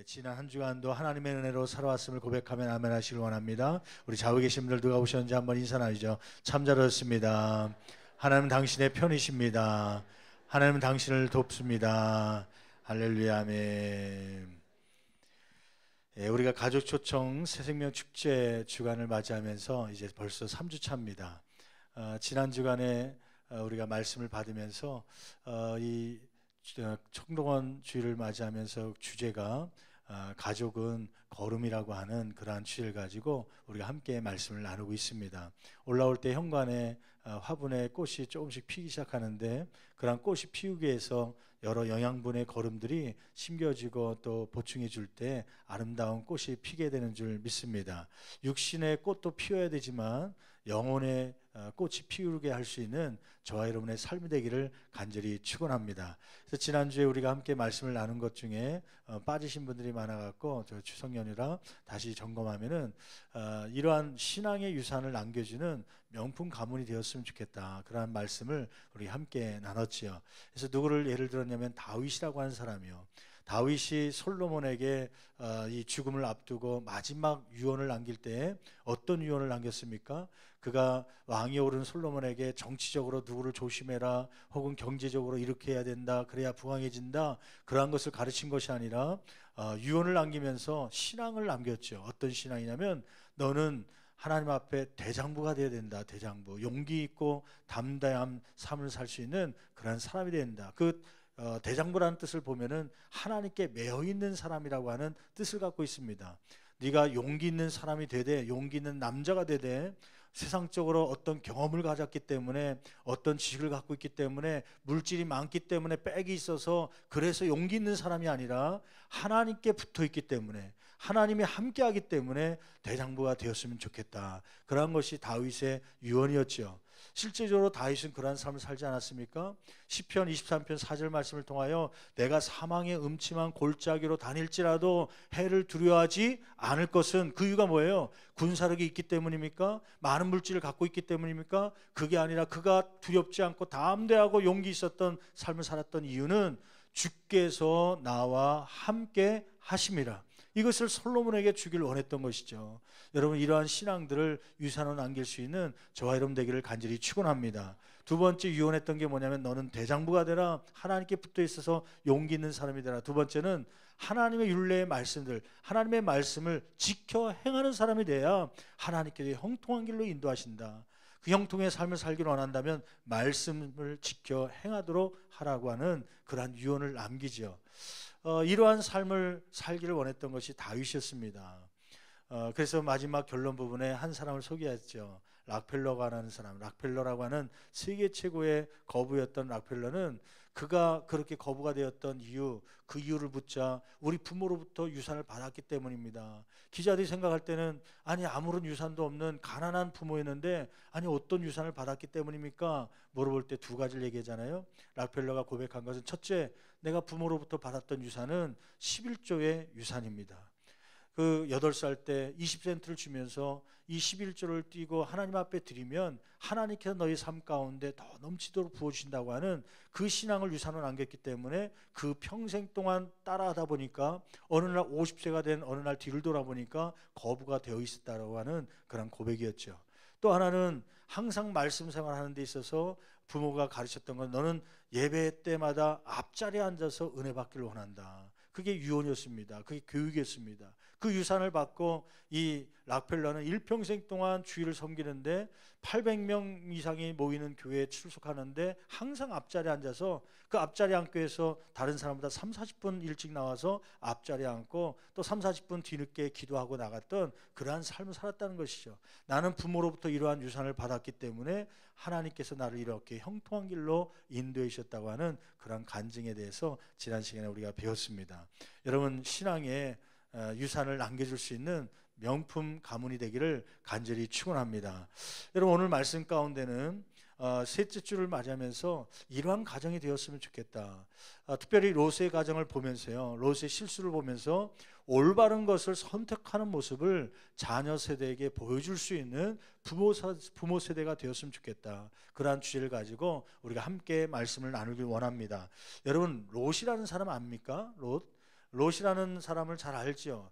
지난 한 주간도 하나님의 은혜로 살아왔음을 고백하면 아멘 하시길 원합니다. 우리 좌우에 계신 분들 누가 오셨는지 한번 인사 나누죠. 참 잘하셨습니다. 하나님은 당신의 편이십니다. 하나님은 당신을 돕습니다. 할렐루야, 아멘. 우리가 가족 초청 새생명 축제 주간을 맞이하면서 이제 벌써 3주 차입니다. 지난 주간에 우리가 말씀을 받으면서 이 청동원 주일을 맞이하면서 주제가 가족은 거름이라고 하는 그러한 주제를 가지고 우리가 함께 말씀을 나누고 있습니다. 올라올 때 현관에 화분에 꽃이 조금씩 피기 시작하는데 그러한 꽃이 피우기 위해서 여러 영양분의 거름들이 심겨지고 또 보충해 줄 때 아름다운 꽃이 피게 되는 줄 믿습니다. 육신의 꽃도 피워야 되지만 영혼의 꽃이 피우게 할 수 있는 저와 여러분의 삶이 되기를 간절히 축원합니다. 그래서 지난주에 우리가 함께 말씀을 나눈 것 중에 빠지신 분들이 많아갖고 저 추석 연휴라 다시 점검하면은 이러한 신앙의 유산을 남겨주는 명품 가문이 되었으면 좋겠다, 그러한 말씀을 우리 함께 나눴지요. 그래서 누구를 예를 들었냐면 다윗이라고 하는 사람이요. 다윗이 솔로몬에게 이 죽음을 앞두고 마지막 유언을 남길 때 어떤 유언을 남겼습니까? 그가 왕이 오른 솔로몬에게 정치적으로 누구를 조심해라, 혹은 경제적으로 이렇게 해야 된다, 그래야 부강해진다, 그러한 것을 가르친 것이 아니라 유언을 남기면서 신앙을 남겼죠. 어떤 신앙이냐면 너는 하나님 앞에 대장부가 되어야 된다. 대장부, 용기 있고 담대한 삶을 살 수 있는 그런 사람이 된다. 그 대장부라는 뜻을 보면은 하나님께 매여 있는 사람이라고 하는 뜻을 갖고 있습니다. 네가 용기 있는 사람이 되되, 용기 있는 남자가 되되, 세상적으로 어떤 경험을 가졌기 때문에, 어떤 지식을 갖고 있기 때문에, 물질이 많기 때문에, 백이 있어서 그래서 용기 있는 사람이 아니라 하나님께 붙어 있기 때문에, 하나님이 함께하기 때문에 대장부가 되었으면 좋겠다. 그런 것이 다윗의 유언이었죠. 실제적으로 다윗은 그러한 삶을 살지 않았습니까? 시편 23편 4절 말씀을 통하여 내가 사망의 음침한 골짜기로 다닐지라도 해를 두려워하지 않을 것은, 그 이유가 뭐예요? 군사력이 있기 때문입니까? 많은 물질을 갖고 있기 때문입니까? 그게 아니라 그가 두렵지 않고 담대하고 용기 있었던 삶을 살았던 이유는 주께서 나와 함께 하심이라. 이것을 솔로몬에게 주길 원했던 것이죠. 여러분, 이러한 신앙들을 유산으로 남길 수 있는 저와 여러분 되기를 간절히 축원합니다. 두 번째 유언했던 게 뭐냐면 너는 대장부가 되라, 하나님께 붙어 있어서 용기 있는 사람이 되라. 두 번째는 하나님의 율례의 말씀들, 하나님의 말씀을 지켜 행하는 사람이 돼야 하나님께 형통한 길로 인도하신다. 그 형통의 삶을 살기를 원한다면 말씀을 지켜 행하도록 하라고 하는 그러한 유언을 남기죠. 이러한 삶을 살기를 원했던 것이 다윗이었습니다. 그래서 마지막 결론 부분에 한 사람을 소개했죠. 락펠러가 하는 사람, 락펠러라고 하는 세계 최고의 거부였던 락펠러는 그가 그렇게 거부가 되었던 이유, 그 이유를 묻자 우리 부모로부터 유산을 받았기 때문입니다. 기자들이 생각할 때는 아니 아무런 유산도 없는 가난한 부모였는데 아니 어떤 유산을 받았기 때문입니까? 물어볼 때 두 가지를 얘기하잖아요. 락펠러가 고백한 것은 첫째, 내가 부모로부터 받았던 유산은 11조의 유산입니다. 그 8살 때 20센트를 주면서 이 11조를 띄고 하나님 앞에 드리면 하나님께서 너희 삶 가운데 더 넘치도록 부어주신다고 하는 그 신앙을 유산으로 남겼기 때문에 그 평생 동안 따라하다 보니까 어느 날 50세가 된 어느 날 뒤를 돌아보니까 거부가 되어 있었다고 하는 그런 고백이었죠. 또 하나는 항상 말씀 생활하는 데 있어서 부모가 가르쳤던 건 너는 예배 때마다 앞자리에 앉아서 은혜 받기를 원한다. 그게 유언이었습니다. 그게 교육이었습니다. 그 유산을 받고 이 락펠러는 일평생 동안 주일을 섬기는데 800명 이상이 모이는 교회에 출석하는데 항상 앞자리에 앉아서 그 앞자리에 앉기 위해서 다른 사람보다 30-40분 일찍 나와서 앞자리에 앉고 또 30-40분 뒤늦게 기도하고 나갔던 그러한 삶을 살았다는 것이죠. 나는 부모로부터 이러한 유산을 받았기 때문에 하나님께서 나를 이렇게 형통한 길로 인도해 주셨다고 하는 그러한 간증에 대해서 지난 시간에 우리가 배웠습니다. 여러분, 신앙에 유산을 남겨줄 수 있는 명품 가문이 되기를 간절히 축원합니다. 여러분, 오늘 말씀 가운데는 셋째 주를 맞이하면서 이러한 가정이 되었으면 좋겠다. 특별히 롯의 가정을 보면서요, 롯의 실수를 보면서 올바른 것을 선택하는 모습을 자녀 세대에게 보여줄 수 있는 부모 세대가 되었으면 좋겠다. 그러한 주제를 가지고 우리가 함께 말씀을 나누길 원합니다. 여러분, 롯이라는 사람 압니까? 롯? 롯이라는 사람을 잘 알죠.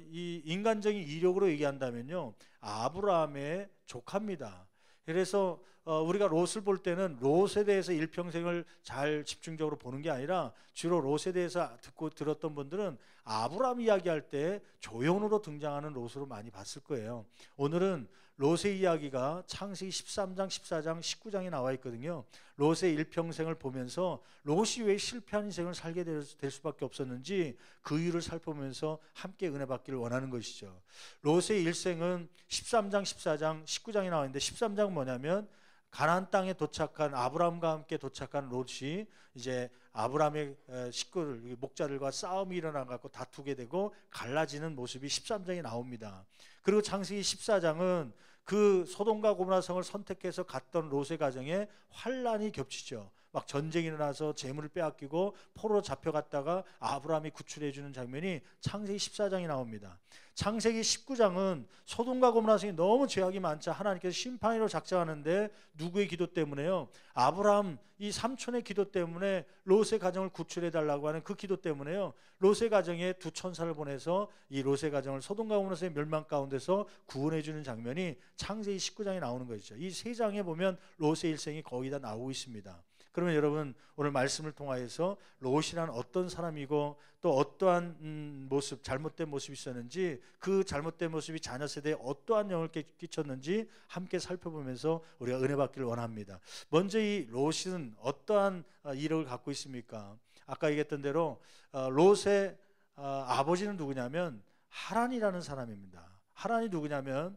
이 인간적인 이력으로 얘기한다면요, 아브라함의 조카입니다. 그래서 우리가 롯을 볼 때는 롯에 대해서 일평생을 잘 집중적으로 보는 게 아니라 주로 롯에 대해서 듣고 들었던 분들은 아브라함 이야기할 때 조연으로 등장하는 롯으로 많이 봤을 거예요. 오늘은 롯의 이야기가 창세기 13장, 14장, 19장에 나와 있거든요. 롯의 일평생을 보면서 롯이 왜 실패한 인생을 살게 될 수밖에 없었는지 그 이유를 살펴보면서 함께 은혜 받기를 원하는 것이죠. 롯의 일생은 13장, 14장, 19장에 나와 있는데 13장은 뭐냐면 가나안 땅에 도착한 아브라함과 함께 도착한 롯이 이제 아브라함의 식구들, 목자들과 싸움이 일어나 갖고 다투게 되고 갈라지는 모습이 13장에 나옵니다. 그리고 창세기 14장은 그 소돔과 고모라 성을 선택해서 갔던 롯의 가정에 환란이 겹치죠. 막 전쟁이 일어나서 재물을 빼앗기고 포로로 잡혀갔다가 아브라함이 구출해 주는 장면이 창세기 14장에 나옵니다. 창세기 19장은 소돔과 고모라 성이 너무 죄악이 많자 하나님께서 심판으로 작정하는데 누구의 기도 때문에요? 아브라함 이 삼촌의 기도 때문에 롯의 가정을 구출해 달라고 하는 그 기도 때문에요. 롯의 가정에 두 천사를 보내서 이 롯의 가정을 소돔과 고모라 성의 멸망 가운데서 구원해 주는 장면이 창세기 19장에 나오는 것이죠. 이 세 장에 보면 롯의 일생이 거의 다 나오고 있습니다. 그러면 여러분 오늘 말씀을 통하여서 롯이란 어떤 사람이고 또 어떠한 모습, 잘못된 모습이 있었는지 그 잘못된 모습이 자녀 세대에 어떠한 영향을 끼쳤는지 함께 살펴보면서 우리가 은혜 받기를 원합니다. 먼저 이 롯은 어떠한 이력을 갖고 있습니까? 아까 얘기했던 대로 롯의 아버지는 누구냐면 하란이라는 사람입니다. 하란이 누구냐면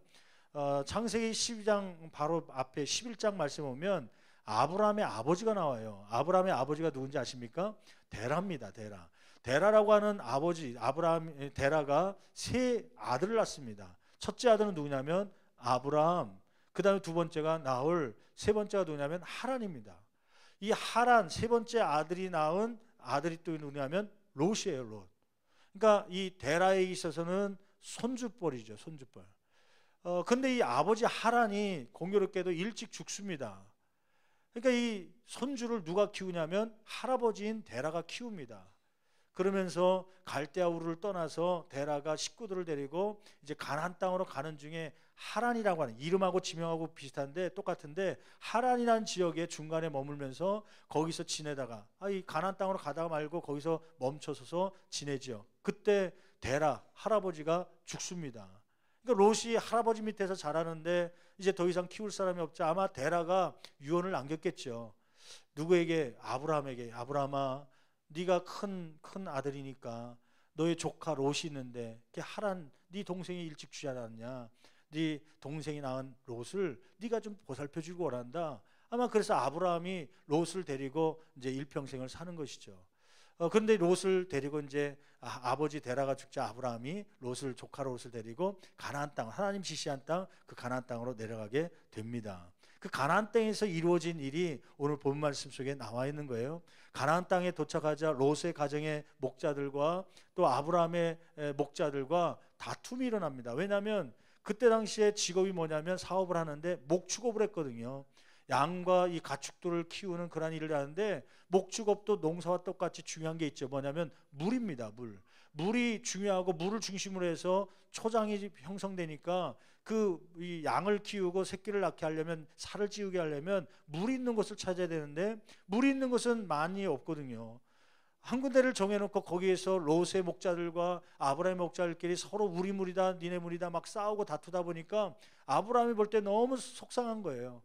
창세기 12장 바로 앞에 11장 말씀 보면 아브라함의 아버지가 나와요. 아브라함의 아버지가 누군지 아십니까? 데라입니다. 데라. 데라라고 하는 아버지 데라가 세 아들을 낳습니다. 첫째 아들은 누구냐면 아브라함, 그 다음에 두 번째가 나홀, 세 번째가 누구냐면 하란입니다. 이 하란 세 번째 아들이 낳은 아들이 또 누구냐면 롯이에요. 롯. 그러니까 이 데라에 있어서는 손주뻘이죠. 손주뻘. 근데 이 아버지 하란이 공교롭게도 일찍 죽습니다. 그러니까 이 손주를 누가 키우냐면 할아버지인 데라가 키웁니다. 그러면서 갈대아 우르를 떠나서 데라가 식구들을 데리고 이제 가나안 땅으로 가는 중에 하란이라고 하는 이름하고 지명하고 비슷한데 똑같은데 하란이라는 지역에 중간에 머물면서 거기서 지내다가 이 가나안 땅으로 가다가 말고 거기서 멈춰서서 지내죠. 그때 데라 할아버지가 죽습니다. 그러니까 롯이 할아버지 밑에서 자라는데 이제 더 이상 키울 사람이 없자 아마 데라가 유언을 남겼겠죠. 누구에게? 아브라함에게. 아브라함아, 네가 큰 아들이니까 너의 조카 롯이 있는데 하란 네 동생이 일찍 죽지 않았냐? 네 동생이 낳은 롯을 네가 좀 보살펴주고 오란다. 아마 그래서 아브라함이 롯을 데리고 이제 일평생을 사는 것이죠. 그런데 롯을 데리고 이제 아버지 데라가 죽자 아브라함이 조카 롯을 데리고 가나안 땅, 하나님 지시한 땅, 그 가나안 땅으로 내려가게 됩니다. 그 가나안 땅에서 이루어진 일이 오늘 본 말씀 속에 나와 있는 거예요. 가나안 땅에 도착하자 롯의 가정의 목자들과 또 아브라함의 목자들과 다툼이 일어납니다. 왜냐하면 그때 당시에 직업이 뭐냐면 사업을 하는데 목축업을 했거든요. 양과 이 가축들을 키우는 그런 일을 하는데 목축업도 농사와 똑같이 중요한 게 있죠. 뭐냐면 물입니다. 물이 중요하고 물을 중심으로 해서 초장이 형성되니까 이 양을 키우고 새끼를 낳게 하려면 살을 찌우게 하려면 물이 있는 곳을 찾아야 되는데 물이 있는 곳은 많이 없거든요. 한 군데를 정해놓고 거기에서 롯의 목자들과 아브라함의 목자들끼리 서로 우리 물이다 니네 물이다 막 싸우고 다투다 보니까 아브라함이 볼 때 너무 속상한 거예요.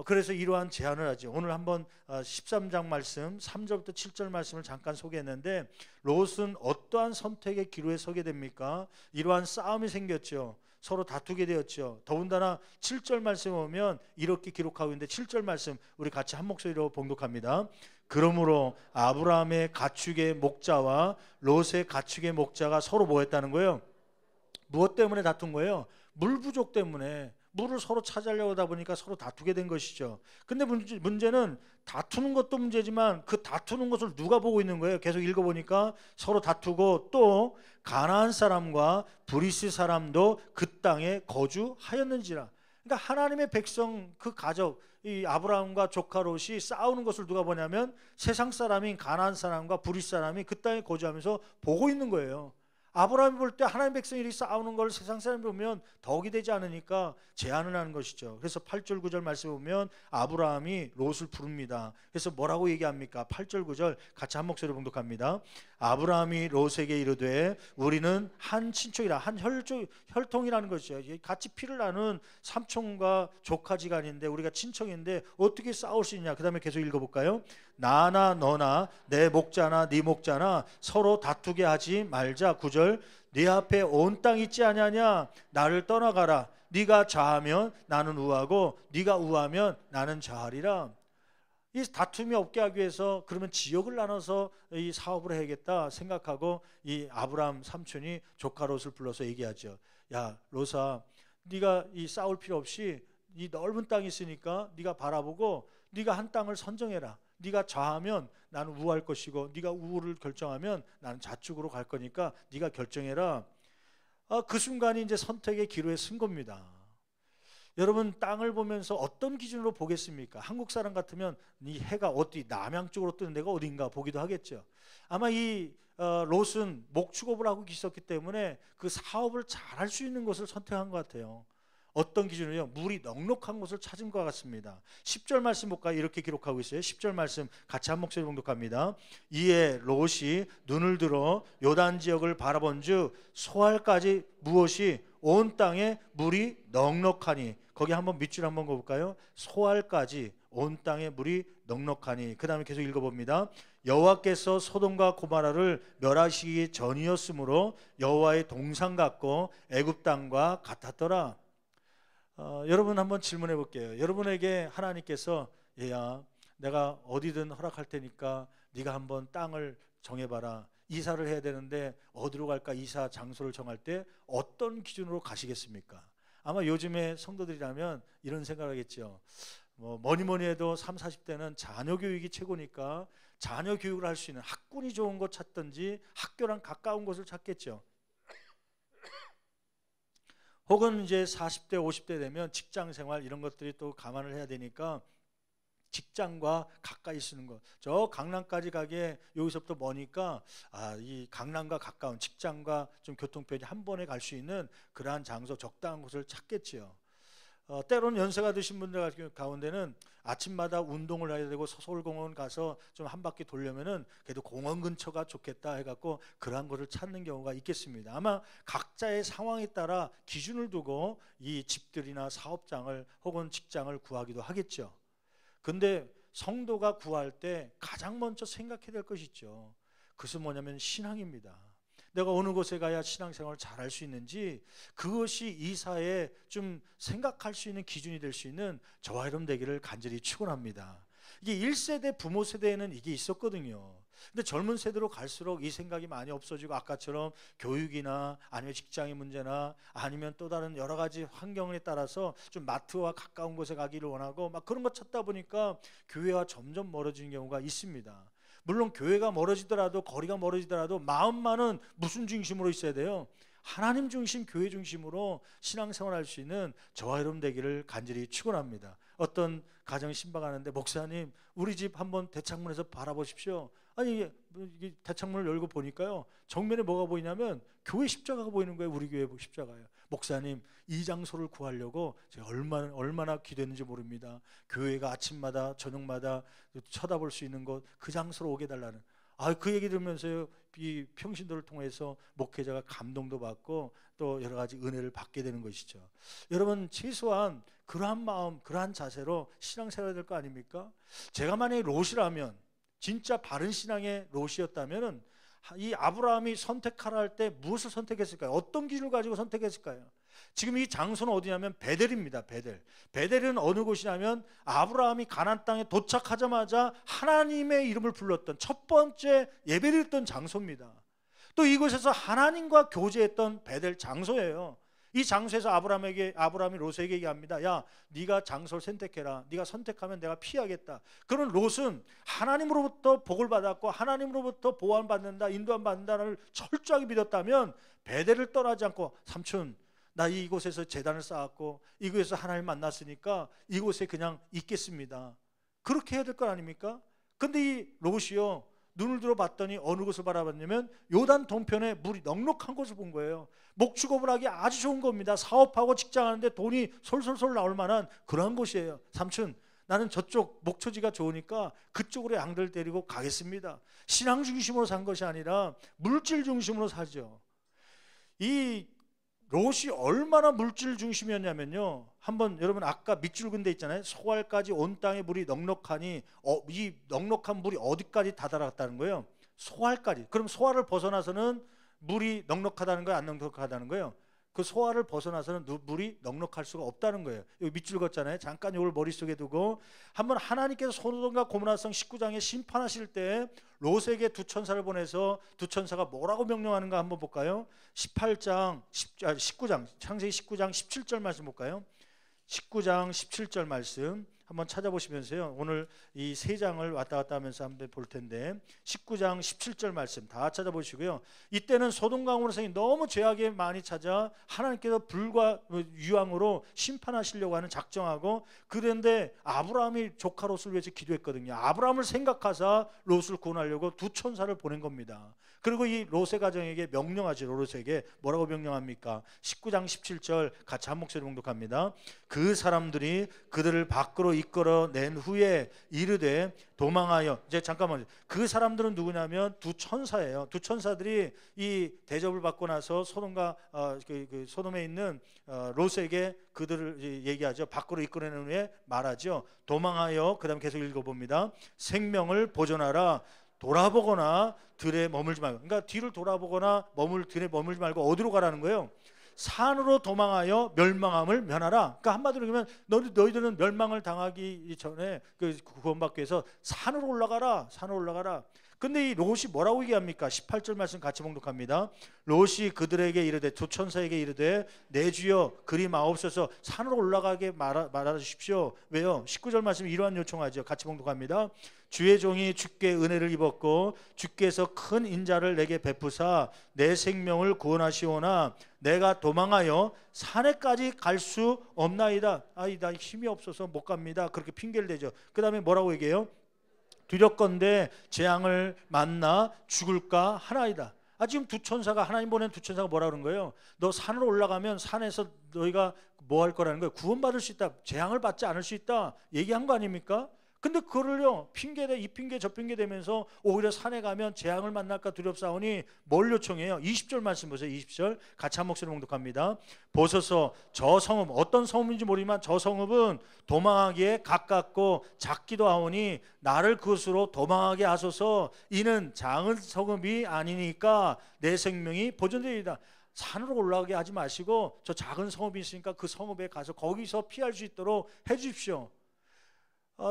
그래서 이러한 제안을 하죠. 오늘 한번 13장 말씀 3절부터 7절 말씀을 잠깐 소개했는데 롯은 어떠한 선택의 기로에 서게 됩니까? 이러한 싸움이 생겼죠. 서로 다투게 되었죠. 더군다나 7절 말씀 보면 이렇게 기록하고 있는데 7절 말씀 우리 같이 한 목소리로 봉독합니다. 그러므로 아브라함의 가축의 목자와 롯의 가축의 목자가 서로 뭐 했다는 거예요? 무엇 때문에 다툰 거예요? 물 부족 때문에 물을 서로 찾으려고 하다 보니까 서로 다투게 된 것이죠. 근데 문제는 다투는 것도 문제지만 그 다투는 것을 누가 보고 있는 거예요? 계속 읽어보니까 서로 다투고 또 가나안 사람과 브리스 사람도 그 땅에 거주하였는지라. 그러니까 하나님의 백성 그 가족 이 아브라함과 조카 롯이 싸우는 것을 누가 보냐면 세상 사람인 가나안 사람과 브릿 사람이 그 땅에 거주하면서 보고 있는 거예요. 아브라함이 볼 때 하나님 백성들이 싸우는 걸 세상 사람이 보면 덕이 되지 않으니까 제한을 하는 것이죠. 그래서 8절 9절 말씀 보면 아브라함이 롯을 부릅니다. 그래서 뭐라고 얘기합니까? 8절 9절 같이 한 목소리로 봉독합니다. 아브라함이 롯에게 이르되 우리는 한 친족이라 한 혈통이라는 것이죠. 같이 피를 나눈 삼촌과 조카지간인데 우리가 친척인데 어떻게 싸울 수 있냐. 그 다음에 계속 읽어볼까요? 나나 너나 내 목자나 네 목자나 서로 다투게 하지 말자. 9절 네 앞에 온 땅 있지 아니하냐. 나를 떠나가라. 네가 좌하면 나는 우하고 네가 우하면 나는 좌하리라. 이 다툼이 없게 하기 위해서 그러면 지역을 나눠서 이 사업을 해야겠다 생각하고 이 아브라함 삼촌이 조카 롯을 불러서 얘기하죠. 야 롯아, 네가 이 싸울 필요 없이 이 넓은 땅이 있으니까 네가 바라보고 네가 한 땅을 선정해라. 네가 좌하면 나는 우할 것이고 네가 우를 결정하면 나는 좌측으로 갈 거니까 네가 결정해라. 그 순간이 이제 선택의 기로에 쓴 겁니다. 여러분 땅을 보면서 어떤 기준으로 보겠습니까? 한국 사람 같으면 이 해가 어디 남양 쪽으로 뜨는 데가 어딘가 보기도 하겠죠. 아마 이 롯은 목축업을 하고 있었기 때문에 그 사업을 잘할 수 있는 곳을 선택한 것 같아요. 어떤 기준으로요? 물이 넉넉한 곳을 찾은 것 같습니다. 10절 말씀 볼까요? 이렇게 기록하고 있어요. 10절 말씀 같이 한 목소리 봉독합니다. 이에 롯이 눈을 들어 요단 지역을 바라본즉 소알까지 무엇이 온 땅에 물이 넉넉하니. 거기 한번 밑줄 한번 가볼까요? 소알까지 온 땅에 물이 넉넉하니. 그 다음에 계속 읽어봅니다. 여호와께서 소돔과 고모라를 멸하시기 전이었으므로 여호와의 동상 같고 애굽 땅과 같았더라. 여러분 한번 질문해 볼게요. 여러분에게 하나님께서 얘야 내가 어디든 허락할 테니까 네가 한번 땅을 정해봐라. 이사를 해야 되는데 어디로 갈까 이사 장소를 정할 때 어떤 기준으로 가시겠습니까? 아마 요즘에 성도들이라면 이런 생각을 하겠죠. 뭐니 해도 3, 40대는 자녀 교육이 최고니까 자녀 교육을 할 수 있는 학군이 좋은 곳 찾든지 학교랑 가까운 곳을 찾겠죠. 혹은 이제 40대, 50대 되면 직장 생활 이런 것들이 또 감안을 해야 되니까 직장과 가까이 쓰는 것. 저 강남까지 가게 여기서부터 머니까 이 강남과 가까운 직장과 좀 교통편이 한 번에 갈 수 있는 그러한 장소, 적당한 곳을 찾겠지요. 때로는 연세가 드신 분들 가운데는 아침마다 운동을 해야 되고 서울공원 가서 좀 한 바퀴 돌려면은 그래도 공원 근처가 좋겠다 해갖고 그러한 것을 찾는 경우가 있겠습니다. 아마 각자의 상황에 따라 기준을 두고 이 집들이나 사업장을 혹은 직장을 구하기도 하겠죠. 근데 성도가 구할 때 가장 먼저 생각해야 될 것이 있죠. 그것은 뭐냐면 신앙입니다. 내가 어느 곳에 가야 신앙생활을 잘할 수 있는지 그것이 이사에 좀 생각할 수 있는 기준이 될 수 있는 저와 여러분 되기를 간절히 축원합니다. 이게 1세대 부모 세대에는 이게 있었거든요. 근데 젊은 세대로 갈수록 이 생각이 많이 없어지고 아까처럼 교육이나 아니면 직장의 문제나 아니면 또 다른 여러 가지 환경에 따라서 좀 마트와 가까운 곳에 가기를 원하고 막 그런 거 찾다 보니까 교회와 점점 멀어지는 경우가 있습니다. 물론 교회가 멀어지더라도 거리가 멀어지더라도 마음만은 무슨 중심으로 있어야 돼요? 하나님 중심, 교회 중심으로 신앙생활할 수 있는 저와 여러분 되기를 간절히 축원합니다. 어떤 가정이 신방하는데 목사님 우리 집 한번 대창문에서 바라보십시오. 아니 대창문을 열고 보니까요 정면에 뭐가 보이냐면 교회 십자가가 보이는 거예요. 우리 교회 십자가예요. 목사님 이 장소를 구하려고 제가 얼마나 기도했는지 모릅니다. 교회가 아침마다 저녁마다 쳐다볼 수 있는 곳 그 장소로 오게 달라는 그 얘기 들으면서요 이 평신도를 통해서 목회자가 감동도 받고 또 여러 가지 은혜를 받게 되는 것이죠. 여러분 최소한 그러한 마음 그러한 자세로 신앙생활 해야 될 거 아닙니까? 제가 만약에 롯이라면 진짜 바른 신앙의 롯이었다면 이 아브라함이 선택하라 할 때 무엇을 선택했을까요? 어떤 기준을 가지고 선택했을까요? 지금 이 장소는 어디냐면 베델입니다. 베델은 어느 곳이냐면 아브라함이 가나안 땅에 도착하자마자 하나님의 이름을 불렀던 첫 번째 예배를 했던 장소입니다. 또 이곳에서 하나님과 교제했던 베델 장소예요. 이 장소에서 아브라함이 롯에게 얘기합니다. 야, 네가 장소를 선택해라. 네가 선택하면 내가 피하겠다. 그런 롯은 하나님으로부터 복을 받았고 하나님으로부터 보호받는다, 인도받는다를 철저하게 믿었다면 베델을 떠나지 않고 삼촌 나 이곳에서 제단을 쌓았고 이곳에서 하나님 만났으니까 이곳에 그냥 있겠습니다. 그렇게 해야 될 거 아닙니까? 근데 이 롯이요, 눈을 들어 봤더니 어느 곳을 바라봤냐면 요단 동편에 물이 넉넉한 곳을 본 거예요. 목축업을 하기 아주 좋은 겁니다. 사업하고 직장하는데 돈이 솔솔솔 나올 만한 그러한 곳이에요. 삼촌, 나는 저쪽 목초지가 좋으니까 그쪽으로 양들 데리고 가겠습니다. 신앙 중심으로 산 것이 아니라 물질 중심으로 사죠. 이 롯이 얼마나 물질 중심이었냐면요, 한번 여러분 아까 밑줄 근 데 있잖아요. 소알까지 온 땅에 물이 넉넉하니, 이 넉넉한 물이 어디까지 다다랐다는 거예요? 소알까지. 그럼 소알을 벗어나서는 물이 넉넉하다는 거예요, 안 넉넉하다는 거예요? 그 소알을 벗어나서는 물이 넉넉할 수가 없다는 거예요. 여기 밑줄 걷잖아요. 잠깐 이걸 머릿속에 두고 한번 하나님께서 소돔과 고모라성 19장에 심판하실 때 롯에게 두 천사를 보내서 두 천사가 뭐라고 명령하는가 한번 볼까요? 19장 창세기 19장 17절 말씀 볼까요? 19장 17절 말씀 한번 찾아보시면서요, 오늘 이 세 장을 왔다 갔다 하면서 한번 볼 텐데 19장 17절 말씀 다 찾아보시고요. 이때는 소돔과 고모라성이 너무 죄악이 많이 찾아 하나님께서 불과 유황으로 심판하시려고 하는 작정하고, 그런데 아브라함이 조카 롯을 위해서 기도했거든요. 아브라함을 생각하사 롯을 구원하려고 두 천사를 보낸 겁니다. 그리고 이 롯의 가정에게 명령하죠. 롯에게 뭐라고 명령합니까? 19장 17절 같이 한 목소리 봉독합니다. 그 사람들이 그들을 밖으로 이끌어 낸 후에 이르되 도망하여, 이제 잠깐만요. 그 사람들은 누구냐면 두 천사예요. 두 천사들이 이 대접을 받고 나서 소돔과 소돔에 있는 롯에게 그들을 얘기하죠. 밖으로 이끌어낸 후에 말하죠. 도망하여, 그 다음 계속 읽어봅니다. 생명을 보존하라. 돌아보거나 들에 머물지 말고, 그러니까 뒤를 돌아보거나 들에 머물지 말고 어디로 가라는 거예요? 산으로 도망하여 멸망함을 면하라. 그러니까 한마디로 그러면 너희들은 멸망을 당하기 전에 구원받기 위해서 산으로 올라가라. 산으로 올라가라. 근데 이 롯이 뭐라고 얘기합니까? 18절 말씀 같이 봉독합니다. 롯이 그들에게 이르되, 두 천사에게 이르되, 내 주여 그리 마옵소서 산으로 올라가게 말하 주십시오. 왜요? 19절 말씀 이러한 요청하죠. 같이 봉독합니다. 주의 종이 주께 은혜를 입었고 주께서 큰 인자를 내게 베푸사 내 생명을 구원하시오나 내가 도망하여 산에까지 갈 수 없나이다. 나 힘이 없어서 못 갑니다. 그렇게 핑계를 대죠. 그 다음에 뭐라고 얘기해요? 두렵건대 재앙을 만나 죽을까 하나이다. 지금 두 천사가, 하나님 보낸 두 천사가 뭐라 그런 거예요? 너 산으로 올라가면 산에서 너희가 뭐 할 거라는 거예요? 구원받을 수 있다. 재앙을 받지 않을 수 있다. 얘기한 거 아닙니까? 근데 그거를요, 핑계대, 이 핑계 저 핑계 대면서 오히려 산에 가면 재앙을 만날까 두렵사오니 뭘 요청해요? 20절 말씀 보세요. 20절 같이 한 목소리 봉독합니다. 보소서 저 성읍, 어떤 성읍인지 모르지만 저 성읍은 도망하기에 가깝고 작기도 하오니 나를 그것으로 도망하게 하소서. 이는 작은 성읍이 아니니까 내 생명이 보존되리이다. 산으로 올라가게 하지 마시고 저 작은 성읍이 있으니까 그 성읍에 가서 거기서 피할 수 있도록 해 주십시오.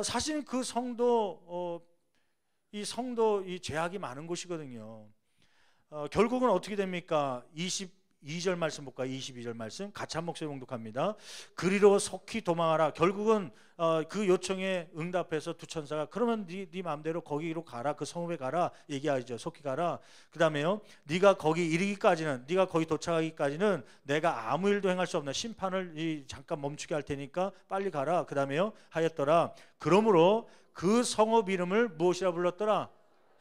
사실은 그 성도, 이 죄악이 많은 곳이거든요. 결국은 어떻게 됩니까? 22절 말씀 볼까요? 22절 말씀 같이 한 목소리 봉독합니다. 그리로 속히 도망하라. 결국은 그 요청에 응답해서 두 천사가 그러면 네 마음대로 거기로 가라, 그 성읍에 가라 얘기하죠. 속히 가라. 그 다음에요, 네가 거기 이르기까지는, 네가 거기 도착하기까지는 내가 아무 일도 행할 수 없나, 심판을 잠깐 멈추게 할 테니까 빨리 가라. 그 다음에요, 하였더라. 그러므로 그 성읍 이름을 무엇이라 불렀더라?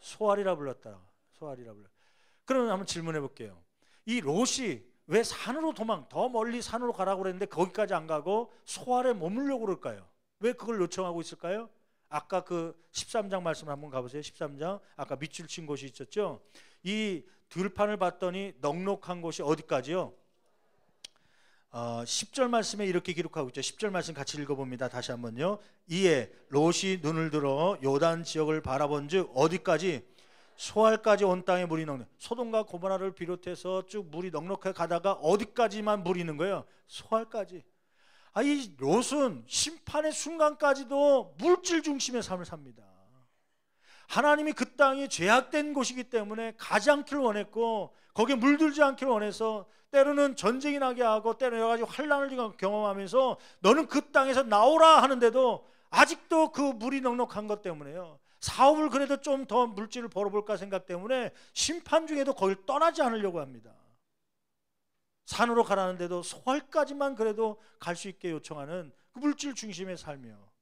소알이라 불렀더라. 소알이라 불렀. 그러면 한번 질문해 볼게요. 이 롯이 왜 산으로 더 멀리 산으로 가라고 그랬는데 거기까지 안 가고 소알에 머물려고 그럴까요? 왜 그걸 요청하고 있을까요? 아까 그 13장 말씀 한번 가보세요. 13장 아까 밑줄 친 곳이 있었죠. 이 들판을 봤더니 넉넉한 곳이 어디까지요? 10절 말씀에 이렇게 기록하고 있죠. 10절 말씀 같이 읽어봅니다. 다시 한번요. 이에 롯이 눈을 들어 요단 지역을 바라본즉 어디까지? 소알까지 온 땅에 물이 넉넉. 소돔과 고모라를 비롯해서 쭉 물이 넉넉하게 가다가 어디까지만 물이 있는 거예요? 소알까지. 이 롯은 심판의 순간까지도 물질 중심의 삶을 삽니다. 하나님이 그 땅이 죄악된 곳이기 때문에 가지 않기를 원했고 거기에 물들지 않기를 원해서 때로는 전쟁이 나게 하고 때로는 여러 가지 환난을 경험하면서 너는 그 땅에서 나오라 하는데도 아직도 그 물이 넉넉한 것 때문에요. 사업을 그래도 좀 더 물질을 벌어볼까 생각 때문에 심판 중에도 거길 떠나지 않으려고 합니다. 산으로 가라는데도 소알까지만 그래도 갈 수 있게 요청하는 그 물질 중심의 삶이요.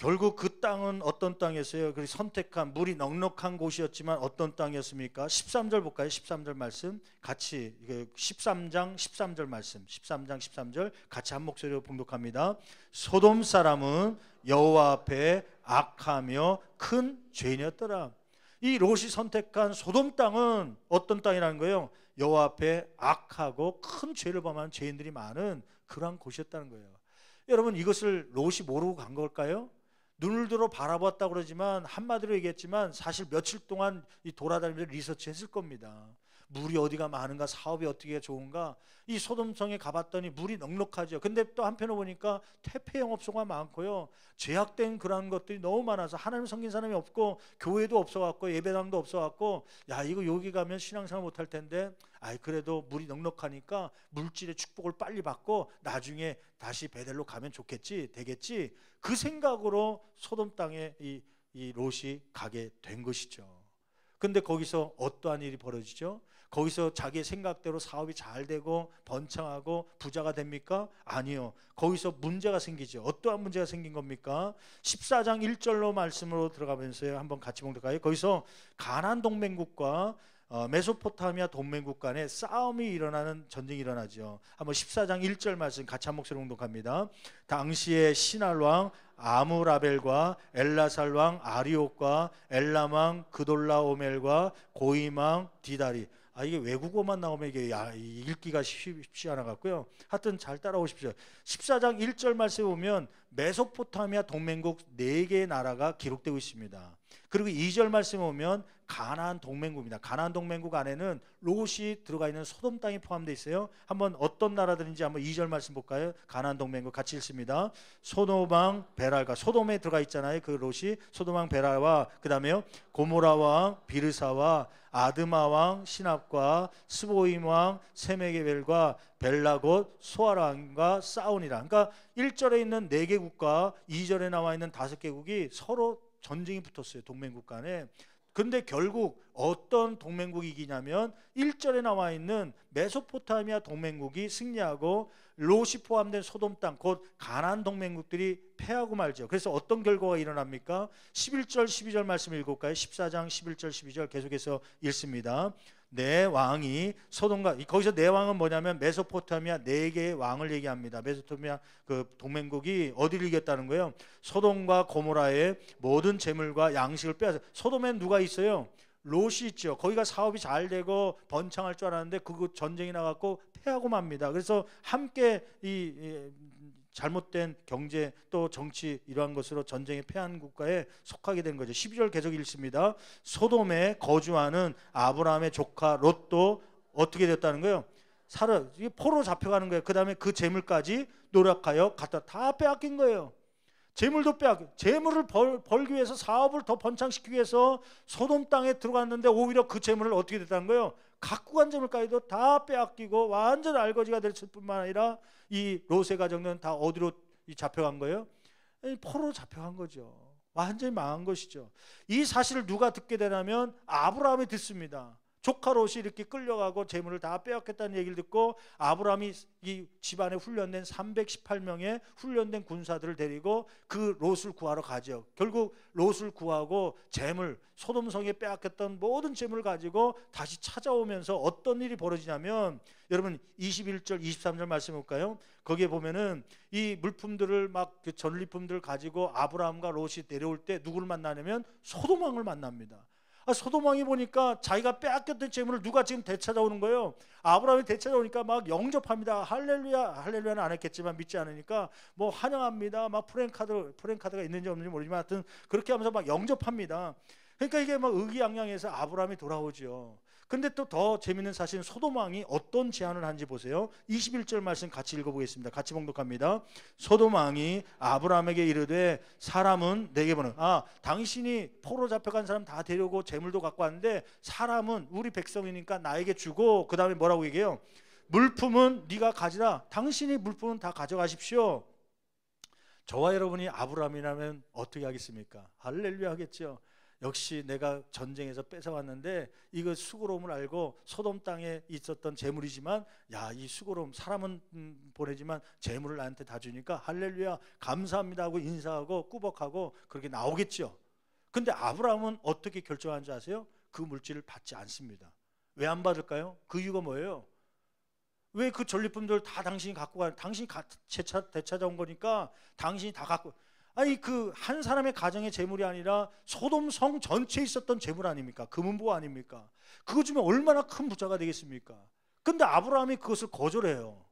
결국 그 땅은 어떤 땅이었어요? 그 선택한 물이 넉넉한 곳이었지만 어떤 땅이었습니까? 13절 볼까요? 13절 말씀 같이 13장 13절 말씀 13장 13절 같이 한 목소리로 봉독합니다. 소돔 사람은 여호와 앞에 악하며 큰 죄인이었더라. 이 롯이 선택한 소돔 땅은 어떤 땅이라는 거예요? 여호와 앞에 악하고 큰 죄를 범하는 죄인들이 많은 그러한 곳이었다는 거예요. 여러분, 이것을 롯이 모르고 간 걸까요? 눈을 들어 바라봤다고 그러지만 한마디로 얘기했지만 사실 며칠 동안 돌아다니면서 리서치했을 겁니다. 물이 어디가 많은가, 사업이 어떻게 좋은가. 이 소돔성에 가봤더니 물이 넉넉하죠. 근데 또 한편으로 보니까 퇴폐 영업소가 많고요, 죄악된 그런 것들이 너무 많아서 하나님 섬긴 사람이 없고 교회도 없어갖고 예배당도 없어갖고 야, 이거 여기 가면 신앙생활 못할 텐데 그래도 물이 넉넉하니까 물질의 축복을 빨리 받고 나중에 다시 베델로 가면 좋겠지, 되겠지, 그 생각으로 소돔 땅에 이 롯이 가게 된 것이죠. 근데 거기서 어떠한 일이 벌어지죠? 거기서 자기의 생각대로 사업이 잘 되고 번창하고 부자가 됩니까? 아니요. 거기서 문제가 생기죠. 어떠한 문제가 생긴 겁니까? 14장 1절로 말씀으로 들어가면서요, 한번 같이 봉독할까요? 거기서 가나안 동맹국과 메소포타미아 동맹국 간에 싸움이 일어나는, 전쟁이 일어나죠. 한번 14장 1절 말씀 같이 한 목소리로 봉독합니다. 당시에 시날 왕 아무라벨과 엘라살 왕 아리옥과 엘람 왕 그돌라오멜과 고임 왕 디다리. 이게 외국어만 나오면 이게 읽기가 쉽지 않아 갖고요. 하여튼 잘 따라오십시오. 14장 1절 말씀에 보면 메소포타미아 동맹국 4개의 나라가 기록되고 있습니다. 그리고 2절 말씀에 보면 가나안 동맹국입니다. 가나안 동맹국 안에는 롯이 들어가 있는 소돔 땅이 포함되어 있어요. 한번 어떤 나라들인지 한번 2절 말씀 볼까요? 가나안 동맹국 같이 읽습니다. 소돔 왕 베랄과, 소돔에 들어가 있잖아요. 그 롯이 소돔 왕 베랄과, 그 다음에요 고모라 왕 비르사와 아드마 왕 시납과 스보임 왕 세메게벨과 벨라곳 소알 왕과 싸우니라. 그러니까 1절에 있는 4개국과 2절에 나와 있는 5개국이 서로 전쟁이 붙었어요. 동맹국 간에. 근데 결국 어떤 동맹국이 이기냐면 1절에 나와 있는 메소포타미아 동맹국이 승리하고 롯이 포함된 소돔 땅, 곧 가나안 동맹국들이 패하고 말죠. 그래서 어떤 결과가 일어납니까? 11절 12절 말씀 읽을까요? 14장 11절 12절 계속해서 읽습니다. 내 왕이 소돔과, 거기서 내 왕은 뭐냐면 메소포타미아 4개의 왕을 얘기합니다. 메소포타미아 그 동맹국이 어디를 이겼다는 거예요? 소돔과 고모라의 모든 재물과 양식을 빼앗아. 소돔엔 누가 있어요? 롯이 있죠. 거기가 사업이 잘 되고 번창할 줄 알았는데 그거 전쟁이 나갖고 패하고 맙니다. 그래서 함께 이 잘못된 경제 또 정치 이러한 것으로 전쟁에 패한 국가에 속하게 된 거죠. 12절 계속 읽습니다. 소돔에 거주하는 아브라함의 조카 롯도 어떻게 됐다는 거예요? 포로 잡혀가는 거예요. 그 다음에 그 재물까지 노력하여 갖다 다 빼앗긴 거예요. 재물도 빼앗겨. 재물을 벌기 위해서, 사업을 더 번창시키기 위해서 소돔 땅에 들어갔는데 오히려 그 재물을 어떻게 됐다는 거예요? 갖고 간 재물까지도 다 빼앗기고 완전 알거지가 됐을 뿐만 아니라 이 롯의 가정은 다 어디로 잡혀간 거예요? 포로로 잡혀간 거죠. 완전히 망한 것이죠. 이 사실을 누가 듣게 되냐면 아브라함이 듣습니다. 조카 롯이 이렇게 끌려가고 재물을 다 빼앗겼다는 얘기를 듣고 아브라함이 이 집안에 훈련된 318명의 훈련된 군사들을 데리고 그 롯을 구하러 가죠. 결국 롯을 구하고 재물, 소돔성에 빼앗겼던 모든 재물을 가지고 다시 찾아오면서 어떤 일이 벌어지냐면, 여러분 21절 23절 말씀 볼까요? 거기에 보면은 이 물품들을 막 그 전리품들을 가지고 아브라함과 롯이 내려올 때 누구를 만나냐면 소돔 왕을 만납니다. 소돔 왕이 보니까 자기가 빼앗겼던 재물을 누가 지금 되찾아오는 거예요. 아브라함이 되찾아오니까 막 영접합니다. 할렐루야, 할렐루야는 안 했겠지만 믿지 않으니까 뭐 환영합니다. 막 프랜카드가 있는지 없는지 모르지만 하여튼 그렇게 하면서 막 영접합니다. 그러니까 이게 막 의기양양해서 아브라함이 돌아오죠. 근데 또 더 재밌는 사실은 소돔 왕이 어떤 제안을 한지 보세요. 21절 말씀 같이 읽어보겠습니다. 같이 봉독합니다. 소돔 왕이 아브라함에게 이르되 사람은 내게 보는, 당신이 포로 잡혀간 사람 다 데려오고 재물도 갖고 왔는데 사람은 우리 백성이니까 나에게 주고, 그 다음에 뭐라고 얘기해요? 물품은 네가 가지라. 당신이 물품은 다 가져가십시오. 저와 여러분이 아브라함이라면 어떻게 하겠습니까? 할렐루야 하겠죠. 역시 내가 전쟁에서 뺏어왔는데 이거 수고로움을 알고 소돔 땅에 있었던 재물이지만 야, 이 수고로움 사람은 보내지만 재물을 나한테 다 주니까 할렐루야 감사합니다 하고 인사하고 꾸벅하고 그렇게 나오겠죠. 근데 아브라함은 어떻게 결정한 줄 아세요? 그 물질을 받지 않습니다. 왜 안 받을까요? 그 이유가 뭐예요? 왜 그 전리품들 다 당신이 갖고 가? 당신이 되찾아온 거니까 당신이 다 갖고. 아니 그 한 사람의 가정의 재물이 아니라 소돔 성 전체에 있었던 재물 아닙니까? 금은보 아닙니까? 그거 주면 얼마나 큰 부자가 되겠습니까? 근데 아브라함이 그것을 거절해요.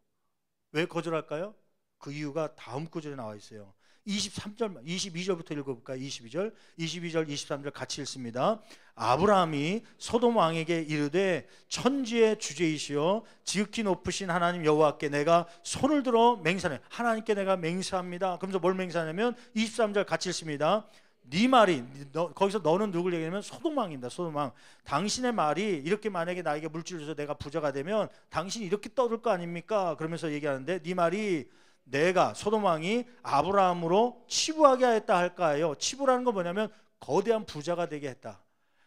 왜 거절할까요? 그 이유가 다음 구절에 나와 있어요. 23절, 22절부터 읽어볼까요? 22절, 23절 같이 읽습니다. 아브라함이 소돔 왕에게 이르되 천지의 주제이시여 지극히 높으신 하나님 여호와께 내가 손을 들어 맹세하네. 하나님께 내가 맹세합니다. 그러면서 뭘 맹세하냐면 23절 같이 읽습니다. 네 말이, 거기서 너는 누굴 얘기하냐면 소돔 왕입니다. 소돔 왕. 당신의 말이 이렇게 만약에 나에게 물질을 줘서 내가 부자가 되면 당신이 이렇게 떠들 거 아닙니까? 그러면서 얘기하는데 네 말이 내가 소돔 왕이 아브라함으로 치부하게 하였다 할까요? 치부라는 건 뭐냐면 거대한 부자가 되게 했다.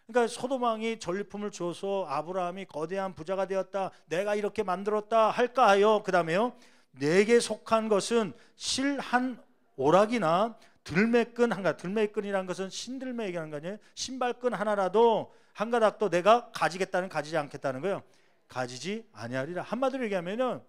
그러니까 소돔 왕이 전리품을 줘서 아브라함이 거대한 부자가 되었다. 내가 이렇게 만들었다 할까요? 그 다음에요. 내게 속한 것은 실 한 오락이나 들매끈 한 가닥. 들매끈이라는 것은 신들매 얘기하는 거 아니에요? 신발끈 하나라도 한 가닥도 내가 가지겠다는 가지지 않겠다는 거예요. 가지지 아니하리라. 한마디로 얘기하면은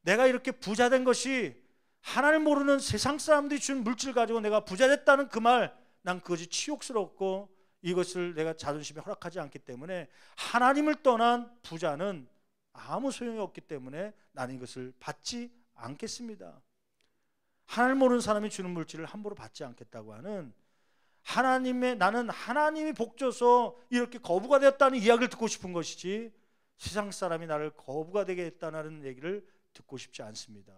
내가 이렇게 부자 된 것이 하나님 모르는 세상 사람들이 준 물질 가지고 내가 부자 됐다는 그 말, 난 그것이 치욕스럽고 이것을 내가 자존심에 허락하지 않기 때문에 하나님을 떠난 부자는 아무 소용이 없기 때문에 나는 이것을 받지 않겠습니다. 하나님 모르는 사람이 주는 물질을 함부로 받지 않겠다고 하는 나는 하나님이 복 줘서 이렇게 거부가 되었다는 이야기를 듣고 싶은 것이지 세상 사람이 나를 거부가 되게 했다는 얘기를 듣고 싶지 않습니다.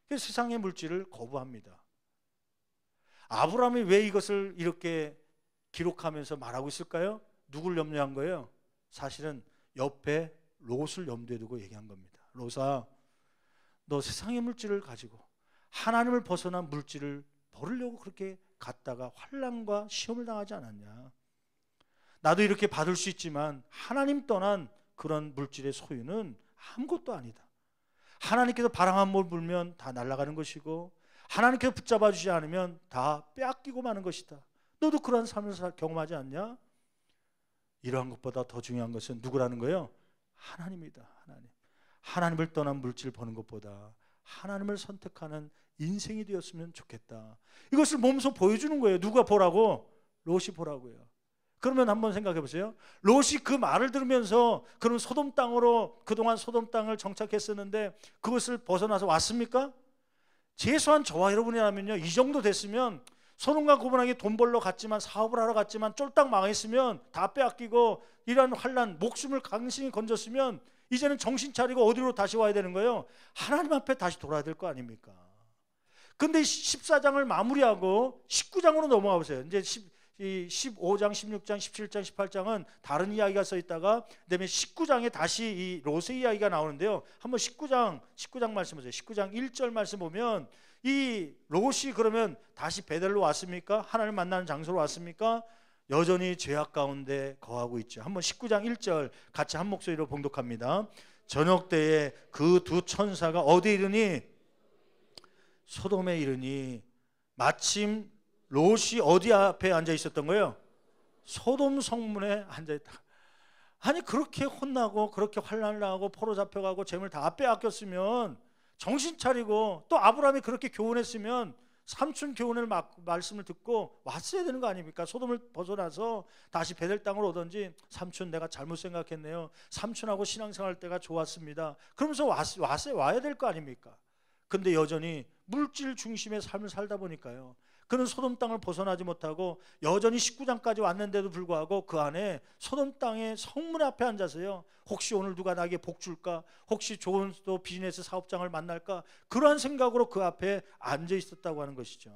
세상의 물질을 거부합니다. 아브라함이 왜 이것을 이렇게 기록하면서 말하고 있을까요? 누굴 염려한 거예요? 사실은 옆에 롯을 염두에 두고 얘기한 겁니다. 롯아, 너 세상의 물질을 가지고 하나님을 벗어난 물질을 버리려고 그렇게 갔다가 환난과 시험을 당하지 않았냐? 나도 이렇게 받을 수 있지만 하나님 떠난 그런 물질의 소유는 아무것도 아니다. 하나님께서 바람 한 번 불면 다 날아가는 것이고 하나님께서 붙잡아 주지 않으면 다 빼앗기고 마는 것이다. 너도 그런 삶을 경험하지 않냐? 이러한 것보다 더 중요한 것은 누구라는 거예요? 하나님이다. 하나님을 떠난 물질 버는 것보다 하나님을 선택하는 인생이 되었으면 좋겠다. 이것을 몸소 보여주는 거예요. 누가 보라고? 롯이 보라고요. 그러면 한번 생각해 보세요. 롯이 그 말을 들으면서 그럼 소돔 땅으로 그동안 소돔 땅을 정착했었는데 그것을 벗어나서 왔습니까? 최소한 저와 여러분이라면요, 이 정도 됐으면 소돔과 고모라에게 돈 벌러 갔지만 사업을 하러 갔지만 쫄딱 망했으면 다 빼앗기고 이런 환난 목숨을 간신히 건졌으면 이제는 정신 차리고 어디로 다시 와야 되는 거예요? 하나님 앞에 다시 돌아야 될 거 아닙니까? 근데 14장을 마무리하고 19장으로 넘어가 보세요. 이제 15장, 16장, 17장, 18장은 다른 이야기가 써 있다가 그다음에 19장에 다시 이 롯의 이야기가 나오는데요. 한번 19장 말씀 보세요. 19장 1절 말씀 보면 이 롯이 그러면 다시 베델로 왔습니까? 하나님을 만나는 장소로 왔습니까? 여전히 죄악 가운데 거하고 있죠. 한번 19장 1절 같이 한 목소리로 봉독합니다. 저녁 때에 그 두 천사가 어디 이르니? 소돔에 이르니 마침 롯이 어디 앞에 앉아 있었던 거예요? 소돔 성문에 앉아 있다. 아니 그렇게 혼나고 그렇게 환난을 당하고 포로 잡혀가고 재물 다 빼앗겼으면 정신 차리고 또 아브라함이 그렇게 교훈했으면 삼촌 교훈을 말씀을 듣고 왔어야 되는 거 아닙니까? 소돔을 벗어나서 다시 베델 땅으로 오든지 삼촌 내가 잘못 생각했네요. 삼촌하고 신앙생활 때가 좋았습니다. 그러면서 와야 될 거 아닙니까? 근데 여전히 물질 중심의 삶을 살다 보니까요. 그는 소돔 땅을 벗어나지 못하고 여전히 19장까지 왔는데도 불구하고 그 안에 소돔 땅의 성문 앞에 앉아서요. 혹시 오늘 누가 나에게 복 줄까? 혹시 좋은 또 비즈니스 사업장을 만날까? 그러한 생각으로 그 앞에 앉아 있었다고 하는 것이죠.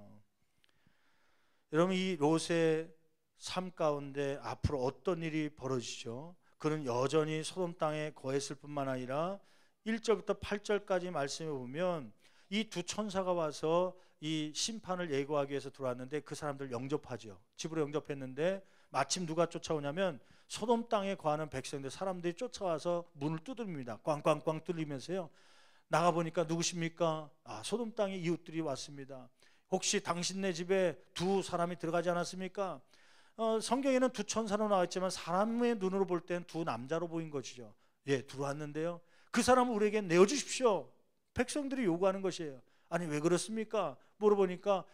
여러분 이 롯의 삶 가운데 앞으로 어떤 일이 벌어지죠? 그는 여전히 소돔 땅에 거했을 뿐만 아니라 1절부터 8절까지 말씀해 보면 이 두 천사가 와서 이 심판을 예고하기 위해서 들어왔는데 그 사람들 영접하죠. 집으로 영접했는데 마침 누가 쫓아오냐면 소돔 땅에 거하는 백성들, 사람들이 쫓아와서 문을 두드립니다. 꽝꽝꽝 뚫리면서요. 나가보니까 누구십니까? 아, 소돔 땅의 이웃들이 왔습니다. 혹시 당신네 집에 두 사람이 들어가지 않았습니까? 성경에는 두 천사로 나와 있지만 사람의 눈으로 볼 땐 두 남자로 보인 것이죠. 예, 들어왔는데요. 그 사람을 우리에게 내어주십시오. 백성들이 요구하는 것이에요. 아니, 왜 그렇습니까? 물어보니까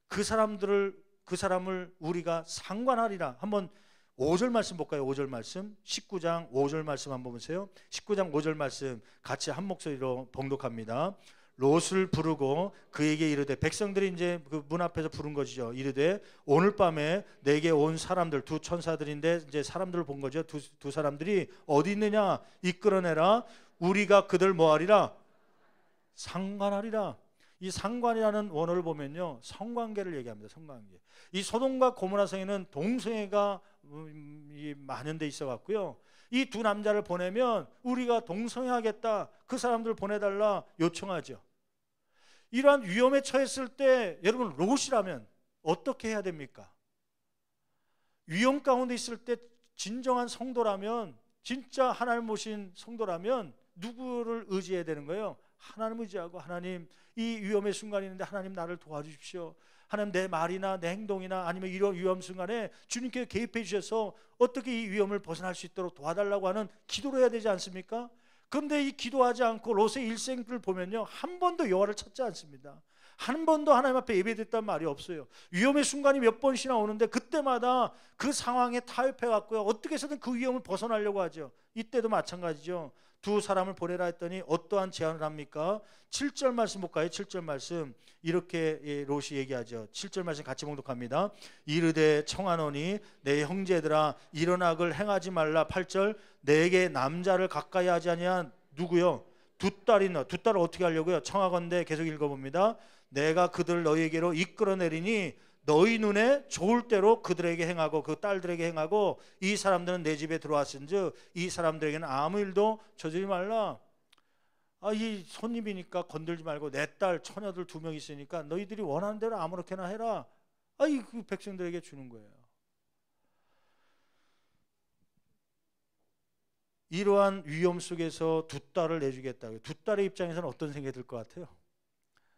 그 사람을 우리가 상관하리라. 한번 5절 말씀 볼까요? 5절 말씀, 19장 5절 말씀 한번 보세요. 19장 5절 말씀 같이 한 목소리로 봉독합니다. 롯을 부르고 그에게 이르되, 백성들이 이제 그 문 앞에서 부른 것이죠. 이르되 오늘 밤에 내게 온 사람들, 두 천사들인데 이제 사람들을 본 거죠. 두 사람들이 어디 있느냐? 이끌어내라. 우리가 그들 뭐하리라? 상관하리라. 이 상관이라는 원어를 보면요, 성관계를 얘기합니다. 성관계. 이 소돔과 고모라 성에는 동성애가 만연돼 있어 갖고요, 이 두 남자를 보내면 우리가 동성애하겠다, 그 사람들 보내달라 요청하죠. 이러한 위험에 처했을 때 여러분, 롯이라면 어떻게 해야 됩니까? 위험 가운데 있을 때 진정한 성도라면, 진짜 하나님 모신 성도라면 누구를 의지해야 되는 거예요? 하나님 의지하고, 하나님, 이 위험의 순간이 있는데 하나님 나를 도와주십시오. 하나님, 내 말이나 내 행동이나 아니면 이런 위험 순간에 주님께 개입해 주셔서 어떻게 이 위험을 벗어날 수 있도록 도와달라고 하는 기도를 해야 되지 않습니까? 그런데 이 기도하지 않고 롯의 일생을 보면요, 한 번도 여호와를 찾지 않습니다. 한 번도 하나님 앞에 예배드렸다는 말이 없어요. 위험의 순간이 몇 번씩이나 오는데 그때마다 그 상황에 타협해 갖고요, 어떻게 해서든 그 위험을 벗어나려고 하죠. 이때도 마찬가지죠. 두 사람을 보내라 했더니 어떠한 제안을 합니까? 7절 말씀 볼까요? 7절 말씀 이렇게 롯이 얘기하죠. 7절 말씀 같이 봉독합니다. 이르되 청하노니 내 형제들아, 이런 악을 행하지 말라. 8절 내게 남자를 가까이 하지 아니한 누구요? 두 딸이 있나? 두 딸을 어떻게 하려고요? 청하건대 계속 읽어봅니다. 내가 그들 너희에게로 이끌어내리니 너희 눈에 좋을 대로 그들에게 행하고 그 딸들에게 행하고 이 사람들은 내 집에 들어왔은즉 이 사람들에게는 아무 일도 저지르지 말라. 이 손님이니까 건들지 말고 내 딸 처녀들 2명 있으니까 너희들이 원하는 대로 아무렇게나 해라. 그 백성들에게 주는 거예요. 이러한 위험 속에서 두 딸을 내주겠다고. 두 딸의 입장에서는 어떤 생각이 들 것 같아요?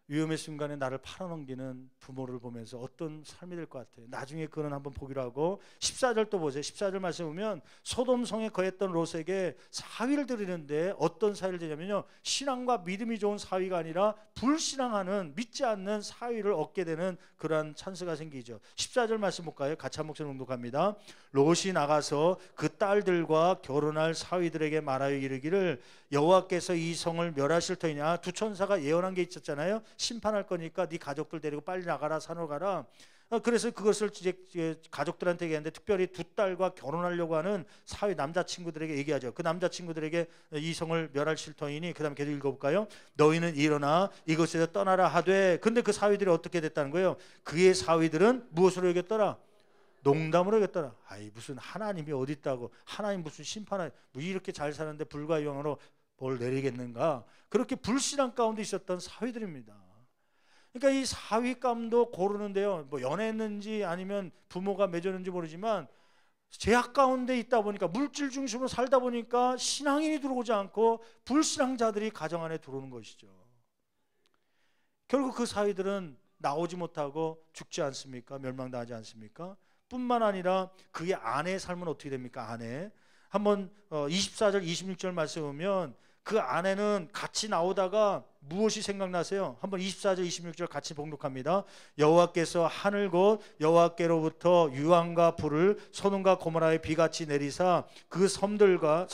위험의 순간에 나를 팔아넘기는 부모를 보면서 어떤 삶이 될 것 같아요. 나중에 그는 한번 보기로 하고 14절 또 보세요. 14절 말씀 보면 소돔성에 거했던 롯에게 사위를 드리는데 어떤 사위를 드리냐면요, 신앙과 믿음이 좋은 사위가 아니라 불신앙하는, 믿지 않는 사위를 얻게 되는 그러한 찬스가 생기죠. 14절 말씀 볼까요? 같이 한 목소리 봉독합니다. 롯이 나가서 그 딸들과 결혼할 사위들에게 말하여 이르기를 여호와께서 이 성을 멸하실 터이냐. 두 천사가 예언한 게 있었잖아요. 심판할 거니까 네 가족들 데리고 빨리 나가라, 산으로 가라. 그래서 그것을 이제 가족들한테 얘기하는데 특별히 두 딸과 결혼하려고 하는 사위 남자친구들에게 얘기하죠. 그 남자친구들에게 이 성을 멸하실 터이니, 그 다음에 계속 읽어볼까요? 너희는 일어나 이곳에서 떠나라 하되. 근데 그 사위들이 어떻게 됐다는 거예요? 그의 사위들은 무엇으로 여겼더라? 농담으로 여겼더라. 무슨 하나님이 어디 있다고, 하나님 무슨 심판을, 뭐 이렇게 잘 사는데 불가이왕으로 뭘 내리겠는가. 그렇게 불신앙 가운데 있었던 사위들입니다. 그러니까 이 사위감도 고르는데요, 뭐 연애했는지 아니면 부모가 맺었는지 모르지만 제약 가운데 있다 보니까, 물질 중심으로 살다 보니까 신앙인이 들어오지 않고 불신앙자들이 가정 안에 들어오는 것이죠. 결국 그 사위들은 나오지 못하고 죽지 않습니까? 멸망당하지 않습니까? 뿐만 아니라 그의 아내의 삶은 어떻게 됩니까? 아내 한번 24절 26절 말씀 보면 그 아내는 같이 나오다가 무엇이 생각나세요? 한번 24절 26절 같이 봉독합니다. 여호와께서 하늘 곧 여호와께로부터 유황과 불을 소돔과 고모라의 비같이 내리사 그 성들과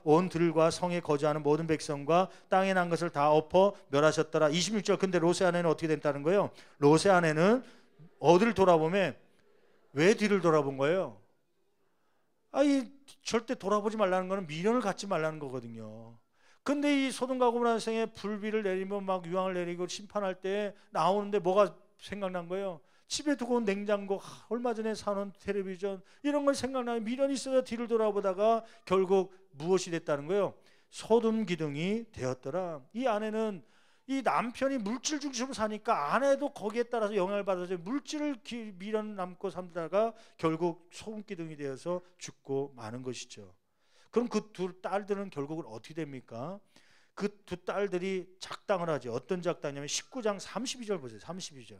온 들과 성에 거주하는 모든 백성과 땅에 난 것을 다 엎어 멸하셨더라. 26절. 근데 롯의 아내는 어떻게 됐다는 거예요? 롯의 아내는 어디를 돌아보면, 왜 뒤를 돌아본 거예요? 절대 돌아보지 말라는 거는 미련을 갖지 말라는 거거든요. 근데 이 소돔과 고모라 성에 불비를 내리면 막 유황을 내리고 심판할 때 나오는데 뭐가 생각난 거예요? 집에 두고 온 냉장고, 얼마 전에 사놓은 텔레비전, 이런 걸 생각나면 미련이 있어서 뒤를 돌아보다가 결국 무엇이 됐다는 거예요? 소돔 기둥이 되었더라. 이 아내는 이 남편이 물질 중심으로 사니까 아내도 거기에 따라서 영향을 받아서 물질을 밀어남고 살다가 결국 소금기둥이 되어서 죽고 마는 것이죠. 그럼 그 두 딸들은 결국은 어떻게 됩니까? 그 두 딸들이 작당을 하죠. 어떤 작당이냐면 19장 32절 보세요. 32절.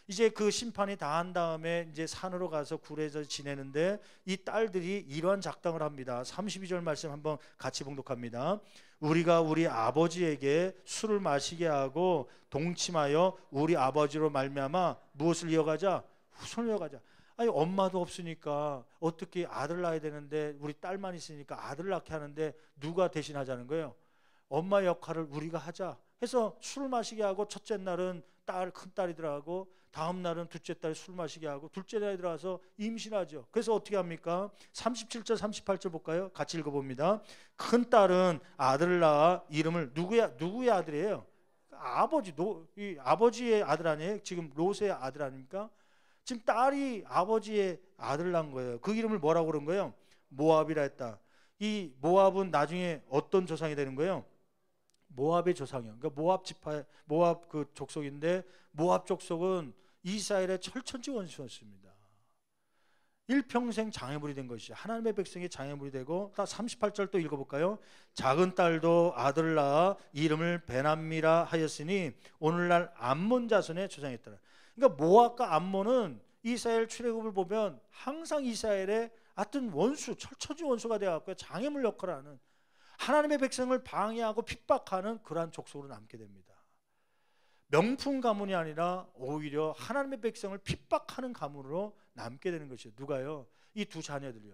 이제 그 심판이 다 한 다음에 이제 산으로 가서 굴에서 지내는데 이 딸들이 이러한 작당을 합니다. 32절 말씀 한번 같이 봉독합니다. 우리가 우리 아버지에게 술을 마시게 하고 동침하여 우리 아버지로 말미암아 무엇을 이어가자? 후손을 이어가자. 아니 엄마도 없으니까 어떻게 아들 낳아야 되는데 우리 딸만 있으니까 아들 낳게 하는데 누가 대신하자는 거예요? 엄마 역할을 우리가 하자 해서 술 마시게 하고 첫째 날은 큰 딸이더라고 다음 날은 둘째 딸이 술 마시게 하고 둘째 날이 들어와서 임신하죠. 그래서 어떻게 합니까? 37절 38절 볼까요? 같이 읽어봅니다. 큰 딸은 아들을 낳아 이름을 누구의 아들이에요? 이 아버지의 아들 아니에요? 지금 롯의 아들 아닙니까? 지금 딸이 아버지의 아들을 낳은 거예요. 그 이름을 뭐라고 그런 거예요? 모압이라 했다. 이 모압은 나중에 어떤 조상이 되는 거예요? 모압의 조상이요. 그러니까 모압 그 족속인데 모압 족속은 이스라엘의 철천지 원수였습니다. 일평생 장애물이 된 것이죠. 하나님의 백성이 장애물이 되고, 다 38절 또 읽어볼까요? 작은 딸도 아들을 낳아 이름을 베남미라 하였으니 오늘날 암몬 자손의 조상이었더라. 그러니까 모압과 암몬은 이스라엘 출애굽을 보면 항상 이스라엘의 하여튼 원수, 철천지 원수가 되어갖고 장애물 역할을 하는, 하나님의 백성을 방해하고 핍박하는 그러한 족속으로 남게 됩니다. 명품 가문이 아니라 오히려 하나님의 백성을 핍박하는 가문으로 남게 되는 것이에요. 누가요? 이 두 자녀들이요.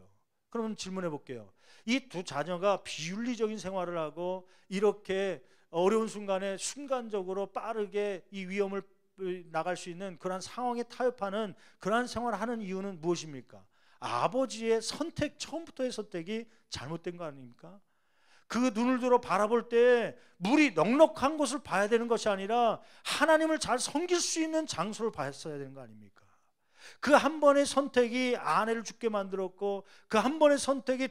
그러면 질문해 볼게요. 이 두 자녀가 비윤리적인 생활을 하고 이렇게 어려운 순간에 순간적으로 빠르게 이 위험을 나갈 수 있는 그러한 상황에 타협하는 그러한 생활을 하는 이유는 무엇입니까? 아버지의 선택, 처음부터의 선택이 잘못된 거 아닙니까? 그 눈을 들어 바라볼 때 물이 넉넉한 곳을 봐야 되는 것이 아니라 하나님을 잘 섬길 수 있는 장소를 봤어야 되는 거 아닙니까? 그 한 번의 선택이 아내를 죽게 만들었고, 그 한 번의 선택이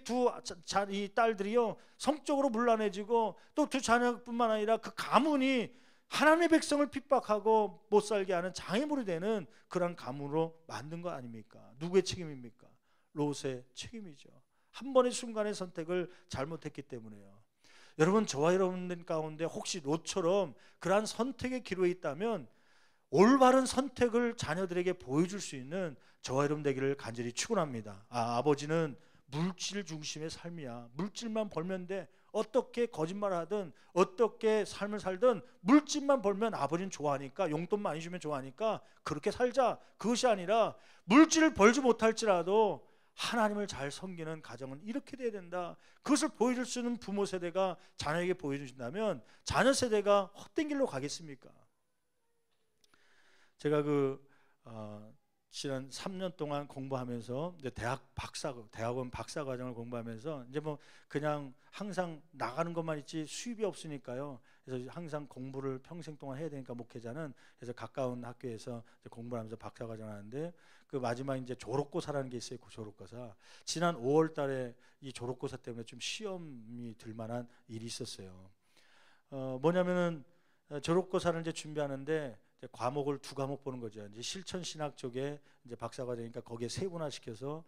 이 딸들이요 성적으로 문란해지고, 또 두 자녀뿐만 아니라 그 가문이 하나님의 백성을 핍박하고 못 살게 하는 장애물이 되는 그런 가문으로 만든 거 아닙니까? 누구의 책임입니까? 롯의 책임이죠. 한 번의 순간의 선택을 잘못했기 때문에요. 여러분, 저와 여러분들 가운데 혹시 롯처럼 그러한 선택의 기로에 있다면 올바른 선택을 자녀들에게 보여줄 수 있는 저와 여러분 되기를 간절히 축원합니다. 아버지는 물질 중심의 삶이야. 물질만 벌면 돼. 어떻게 거짓말을 하든 어떻게 삶을 살든 물질만 벌면 아버지는 좋아하니까, 용돈 많이 주면 좋아하니까 그렇게 살자. 그것이 아니라 물질을 벌지 못할지라도 하나님을 잘 섬기는 가정은 이렇게 돼야 된다. 그것을 보여줄 수 있는 부모 세대가 자녀에게 보여주신다면 자녀 세대가 헛된 길로 가겠습니까? 제가 지난 3년 동안 공부하면서 이제 대학원 박사 과정을 공부하면서 이제 뭐 그냥 항상 나가는 것만 있지 수입이 없으니까요. 그래서 항상 공부를 평생 동안 해야 되니까 목회자는, 그래서 가까운 학교에서 공부를 하면서 박사 과정을 하는데, 그 마지막 이제 졸업고사라는 게 있어요. 졸업고사. 지난 5월달에 이 졸업고사 때문에 좀 시험이 들 만한 일이 있었어요. 뭐냐면은 졸업고사를 이제 준비하는데 과목을 두 과목 보는 거죠. 이제 실천 신학 쪽에 이제 박사과정이니까 거기에 세분화 시켜서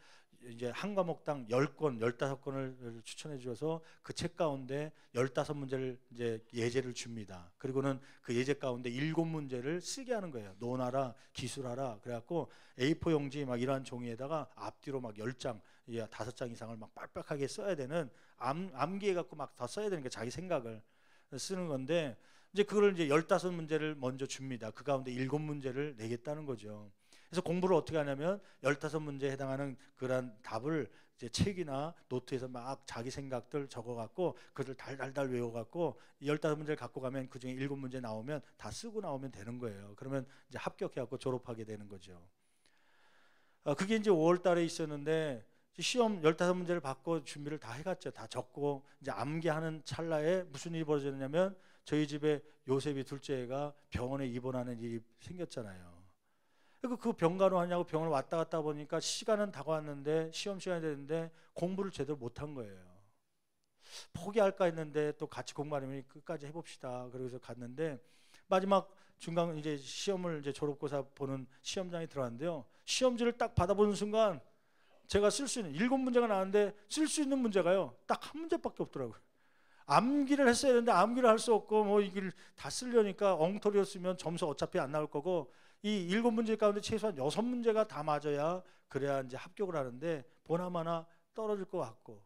이제 한 과목당 10권, 15권을 추천해 주셔서 그 책 가운데 15문제를 이제 예제를 줍니다. 그리고는 그 예제 가운데 7문제를 쓰게 하는 거예요. 논하라, 기술하라. 그래갖고 A4 용지 막 이러한 종이에다가 앞뒤로 막 10장, 5장 이상을 막 빡빡하게 써야 되는, 암기해갖고 막 다 써야 되는 게 자기 생각을 쓰는 건데, 이제 그걸 이제 15문제를 먼저 줍니다. 그 가운데 7문제를 내겠다는 거죠. 그래서 공부를 어떻게 하냐면 15문제에 해당하는 그런 답을 이제 책이나 노트에서 막 자기 생각들 적어갖고 그걸 달달달 외워갖고 15문제를 갖고 가면 그 중에 7문제 나오면 다 쓰고 나오면 되는 거예요. 그러면 이제 합격해갖고 졸업하게 되는 거죠. 그게 이제 5월 달에 있었는데, 시험 15문제를 받고 준비를 다 해갔죠. 다 적고 이제 암기하는 찰나에 무슨 일이 벌어졌냐면, 저희 집에 요셉이 둘째 애가 병원에 입원하는 일이 생겼잖아요. 그 병간호 하냐고 병원을 왔다 갔다 보니까 시간은 다가왔는데 시험 시간이 됐는데 공부를 제대로 못한 거예요. 포기할까 했는데 또 같이 공부하려면 끝까지 해봅시다. 그래서 갔는데 마지막 중간 이제 시험을 이제 졸업고사 보는 시험장에 들어갔는데요. 시험지를 딱 받아보는 순간 제가 쓸 수 있는 7문제가 나왔는데 쓸 수 있는 문제가요. 딱 한 문제밖에 없더라고요. 암기를 했어야 되는데 암기를 할 수 없고 뭐 이걸 다 쓰려니까 엉터리였으면 점수 어차피 안 나올 거고 이 7문제 가운데 최소한 6문제가 다 맞아야 그래야 이제 합격을 하는데 보나마나 떨어질 것 같고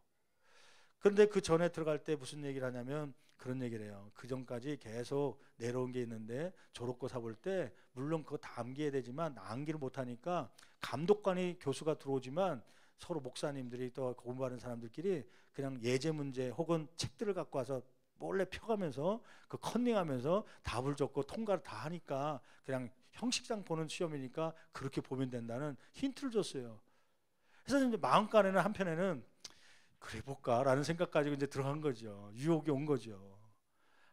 그런데 그 전에 들어갈 때 무슨 얘기를 하냐면 그런 얘기를 해요. 그 전까지 계속 내려온 게 있는데 졸업고사 볼 때 물론 그거 다 암기해야 되지만 암기를 못하니까 감독관이 교수가 들어오지만 서로 목사님들이 또 공부하는 사람들끼리 그냥 예제 문제 혹은 책들을 갖고 와서 몰래 펴가면서 그 컨닝하면서 답을 적고 통과를 다 하니까 그냥 형식상 보는 시험이니까 그렇게 보면 된다는 힌트를 줬어요. 그래서 이제 마음간에는 한편에는 그래 볼까라는 생각 가지고 이제 들어간 거죠. 유혹이 온 거죠.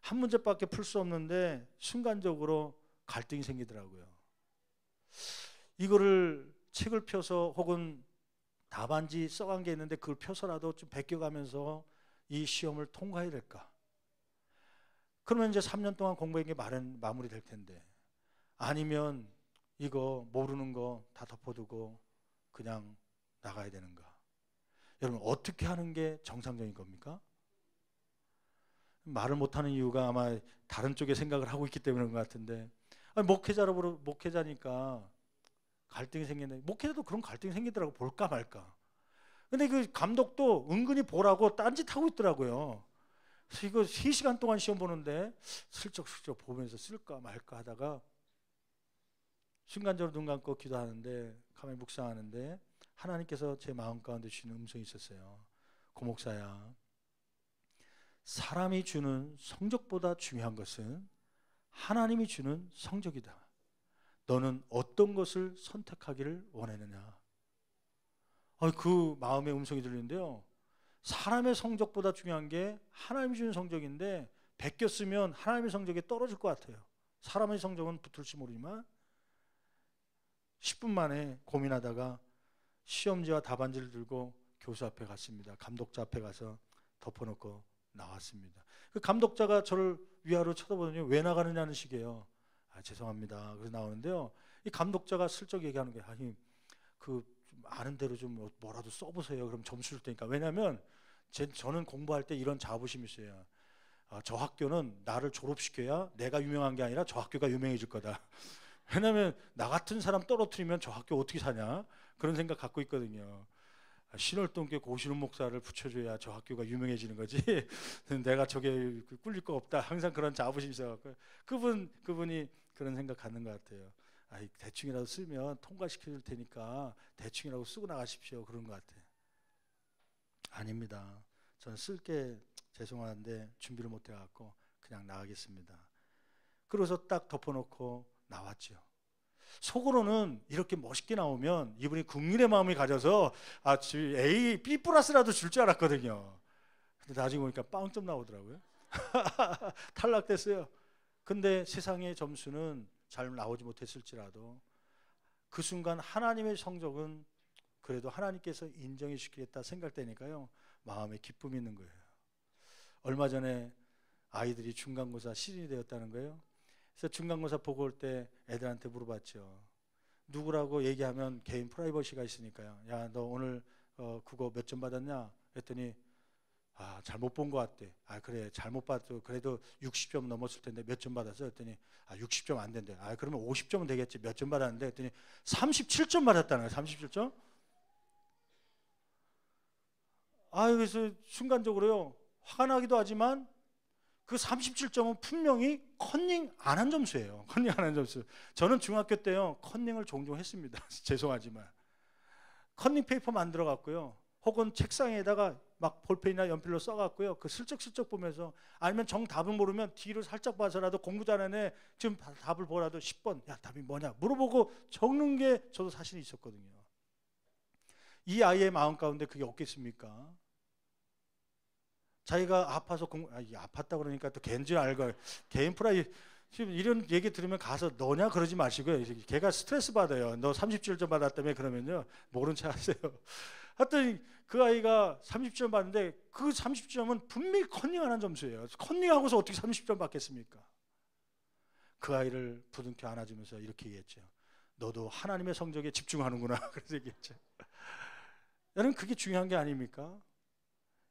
한 문제밖에 풀 수 없는데 순간적으로 갈등이 생기더라고요. 이거를 책을 펴서 혹은 답안지 써간 게 있는데 그걸 펴서라도 좀 베껴가면서 이 시험을 통과해야 될까? 그러면 이제 3년 동안 공부한 게 마무리 될 텐데 아니면 이거 모르는 거 다 덮어두고 그냥 나가야 되는가? 여러분 어떻게 하는 게 정상적인 겁니까? 말을 못하는 이유가 아마 다른 쪽에 생각을 하고 있기 때문인 것 같은데 목회자니까 갈등이 생기는데 목회자도 그런 갈등이 생기더라고. 볼까 말까. 근데 그 감독도 은근히 보라고 딴짓하고 있더라고요. 그래서 이거 3시간 동안 시험 보는데 슬쩍 보면서 쓸까 말까 하다가 순간적으로 눈 감고 기도하는데 가만히 묵상하는데 하나님께서 제 마음 가운데 주시는 음성이 있었어요. 고목사야, 사람이 주는 성적보다 중요한 것은 하나님이 주는 성적이다. 너는 어떤 것을 선택하기를 원하느냐. 그 마음의 음성이 들리는데요. 사람의 성적보다 중요한 게 하나님이 주는 성적인데 베꼈으면 하나님의 성적이 떨어질 것 같아요. 사람의 성적은 붙을지 모르지만 10분 만에 고민하다가 시험지와 답안지를 들고 교수 앞에 갔습니다. 감독자 앞에 가서 덮어놓고 나왔습니다. 그 감독자가 저를 위아래로 쳐다보더니 왜 나가느냐는 식이에요. 죄송합니다. 그래서 나오는데요. 이 감독자가 슬쩍 얘기하는 게 아니 좀 아는 대로 좀 뭐라도 써보세요. 그럼 점수 줄 테니까. 왜냐하면 저는 공부할 때 이런 자부심이 있어요. 저 학교는 나를 졸업시켜야 내가 유명한 게 아니라 저 학교가 유명해질 거다. 왜냐하면 나 같은 사람 떨어뜨리면 저 학교 어떻게 사냐 그런 생각 갖고 있거든요. 신월동교회 고신훈 목사를 붙여줘야 저 학교가 유명해지는 거지. 내가 저게 꿀릴 거 없다. 항상 그런 자부심이 있어갖고 그분이 그런 생각 갖는 것 같아요. 대충이라도 쓰면 통과시켜 줄 테니까 대충이라도 쓰고 나가십시오. 그런 것 같아요. 아닙니다. 저는 쓸게 죄송한데 준비를 못 해갖고 그냥 나가겠습니다. 그래서 딱 덮어놓고 나왔죠. 속으로는 이렇게 멋있게 나오면 이분이 국민의 마음을 가져서 A, B 플러스라도 줄 줄 알았거든요. 근데 나중에 보니까 빵점 나오더라고요. 탈락됐어요. 근데 세상의 점수는 잘 나오지 못했을지라도 그 순간 하나님의 성적은 그래도 하나님께서 인정해 주시겠다 생각되니까요. 마음에 기쁨이 있는 거예요. 얼마 전에 아이들이 중간고사 시즌이 되었다는 거예요. 그래서 중간고사 보고 올 때 애들한테 물어봤죠. 누구라고 얘기하면 개인 프라이버시가 있으니까요. 야, 너 오늘 국어 몇 점 받았냐? 그랬더니 잘못 본 것 같대. 그래 잘못 봤도 그래도 60점 넘었을 텐데 몇 점 받았어? 그랬더니 60점 안 된대. 그러면 50점은 되겠지. 몇 점 받았는데? 그랬더니 37점 받았다는 거예요. 37점? 그래서 순간적으로요 화가 나기도 하지만 그 37점은 분명히 컨닝 안 한 점수예요. 컨닝 안 한 점수. 저는 중학교 때요 컨닝을 종종 했습니다. 죄송하지만 컨닝 페이퍼 만들어 갖고요 혹은 책상에다가 막 볼펜이나 연필로 써갖고요 그 슬쩍슬쩍 보면서 아니면 정답을 모르면 뒤로 살짝 봐서라도 공부 잘하는 애 지금 답을 보라도 10번 야 답이 뭐냐 물어보고 적는 게 저도 사실이 있었거든요. 이 아이의 마음 가운데 그게 없겠습니까? 자기가 아파서 아팠다 그러니까 또 걔인 줄 알고 개인 프라이 지금 이런 얘기 들으면 가서 너냐 그러지 마시고요. 걔가 스트레스 받아요. 너 37점 받았다며 그러면요 모른 체 하세요. 하여튼 그 아이가 30점 받는데 그 30점은 분명히 컨닝하는 점수예요. 컨닝하고서 어떻게 30점 받겠습니까? 그 아이를 부둥켜 안아주면서 이렇게 얘기했죠. 너도 하나님의 성적에 집중하는구나. 그래서 얘기했죠. 여러분, 그게 중요한 게 아닙니까?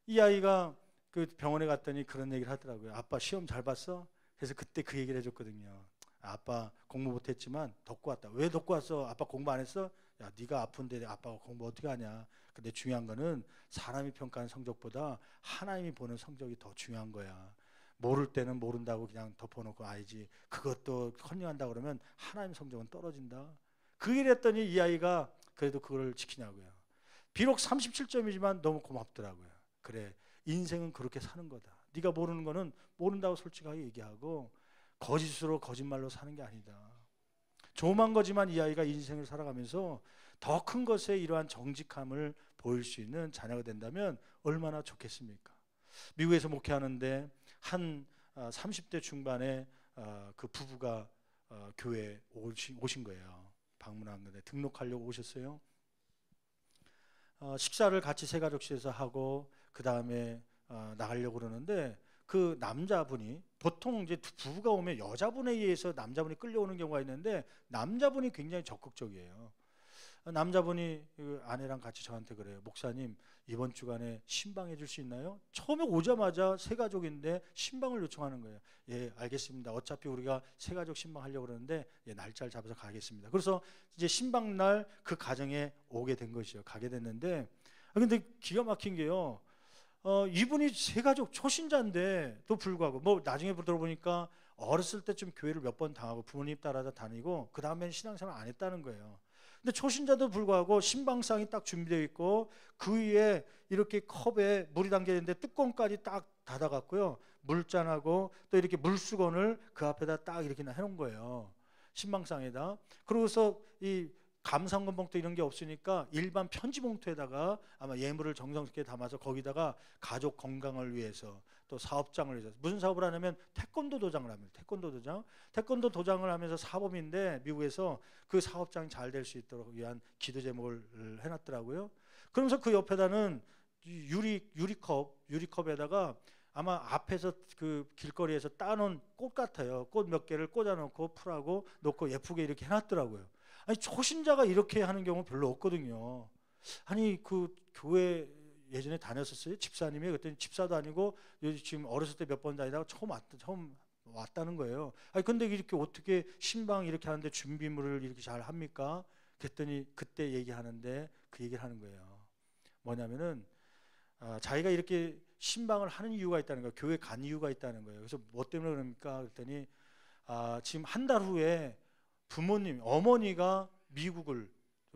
이 아이가 그 병원에 갔더니 그런 얘기를 하더라고요. 아빠 시험 잘 봤어? 그래서 그때 그 얘기를 해줬거든요. 아빠 공부 못했지만 덮고 왔다. 왜 덮고 왔어? 아빠 공부 안 했어? 야, 네가 아픈데 아빠가 공부 어떻게 하냐. 근데 중요한 거는 사람이 평가하는 성적보다 하나님이 보는 성적이 더 중요한 거야. 모를 때는 모른다고 그냥 덮어놓고 알지. 그것도 컨닝한다 그러면 하나님 성적은 떨어진다. 그 일 했더니 이 아이가 그래도 그걸 지키냐고요. 비록 37점이지만 너무 고맙더라고요. 그래, 인생은 그렇게 사는 거다. 네가 모르는 거는 모른다고 솔직하게 얘기하고 거짓으로 거짓말로 사는 게 아니다. 조그만 거지만 이 아이가 인생을 살아가면서 더 큰 것에 이러한 정직함을 보일 수 있는 자녀가 된다면 얼마나 좋겠습니까? 미국에서 목회하는데 한 30대 중반의 그 부부가 교회에 오신 거예요. 방문한 건데 등록하려고 오셨어요. 식사를 같이 세 가족씩에서 하고 그 다음에 나가려고 그러는데 그 남자분이 보통 이제 부부가 오면 여자분에 의해서 남자분이 끌려오는 경우가 있는데 남자분이 굉장히 적극적이에요. 남자분이 그 아내랑 같이 저한테 그래요. 목사님, 이번 주간에 신방해 줄 수 있나요? 처음에 오자마자 세 가족인데 신방을 요청하는 거예요. 예, 알겠습니다. 어차피 우리가 세 가족 신방하려고 그러는데 예, 날짜를 잡아서 가겠습니다. 그래서 이제 신방 날 그 가정에 오게 된 것이요. 가게 됐는데 근데 기가 막힌 게요. 이분이 세 가족 초신자인데도 불구하고 뭐 나중에 들어보니까 어렸을 때쯤 교회를 몇 번 당하고 부모님 따라다 다니고 그 다음에는 신앙생활 안 했다는 거예요. 근데 초신자도 불구하고 신방상이 딱 준비되어 있고 그 위에 이렇게 컵에 물이 담겨 있는데 뚜껑까지 딱 닫아갖고요. 물잔하고 또 이렇게 물수건을 그 앞에다 딱 이렇게 해놓은 거예요. 신방상에다. 그러고서 이 감상금 봉투 이런 게 없으니까 일반 편지 봉투에다가 아마 예물을 정성스럽게 담아서 거기다가 가족 건강을 위해서 또 사업장을 위해서 무슨 사업을 하냐면 태권도 도장을 합니다. 태권도 도장을 하면서 사범인데 미국에서 그 사업장이 잘 될 수 있도록 위한 기도 제목을 해놨더라고요. 그러면서 그 옆에다는 유리컵에다가 아마 앞에서 그 길거리에서 따놓은 꽃 같아요. 꽃 몇 개를 꽂아놓고 풀하고 놓고 예쁘게 이렇게 해놨더라고요. 아니 초신자가 이렇게 하는 경우 별로 없거든요. 아니 그 교회 예전에 다녔었어요. 집사님이 그랬더니 집사도 아니고 지금 어렸을 때 몇 번 다니다가 처음 왔다는 거예요. 아니 근데 이렇게 어떻게 신방 이렇게 하는데 준비물을 이렇게 잘 합니까? 그랬더니 그때 얘기하는데 그 얘기를 하는 거예요. 뭐냐면은 자기가 이렇게 신방을 하는 이유가 있다는 거예요. 교회 간 이유가 있다는 거예요. 그래서 뭐 때문에 그럽니까? 그랬더니 지금 한 달 후에 부모님, 어머니가 미국을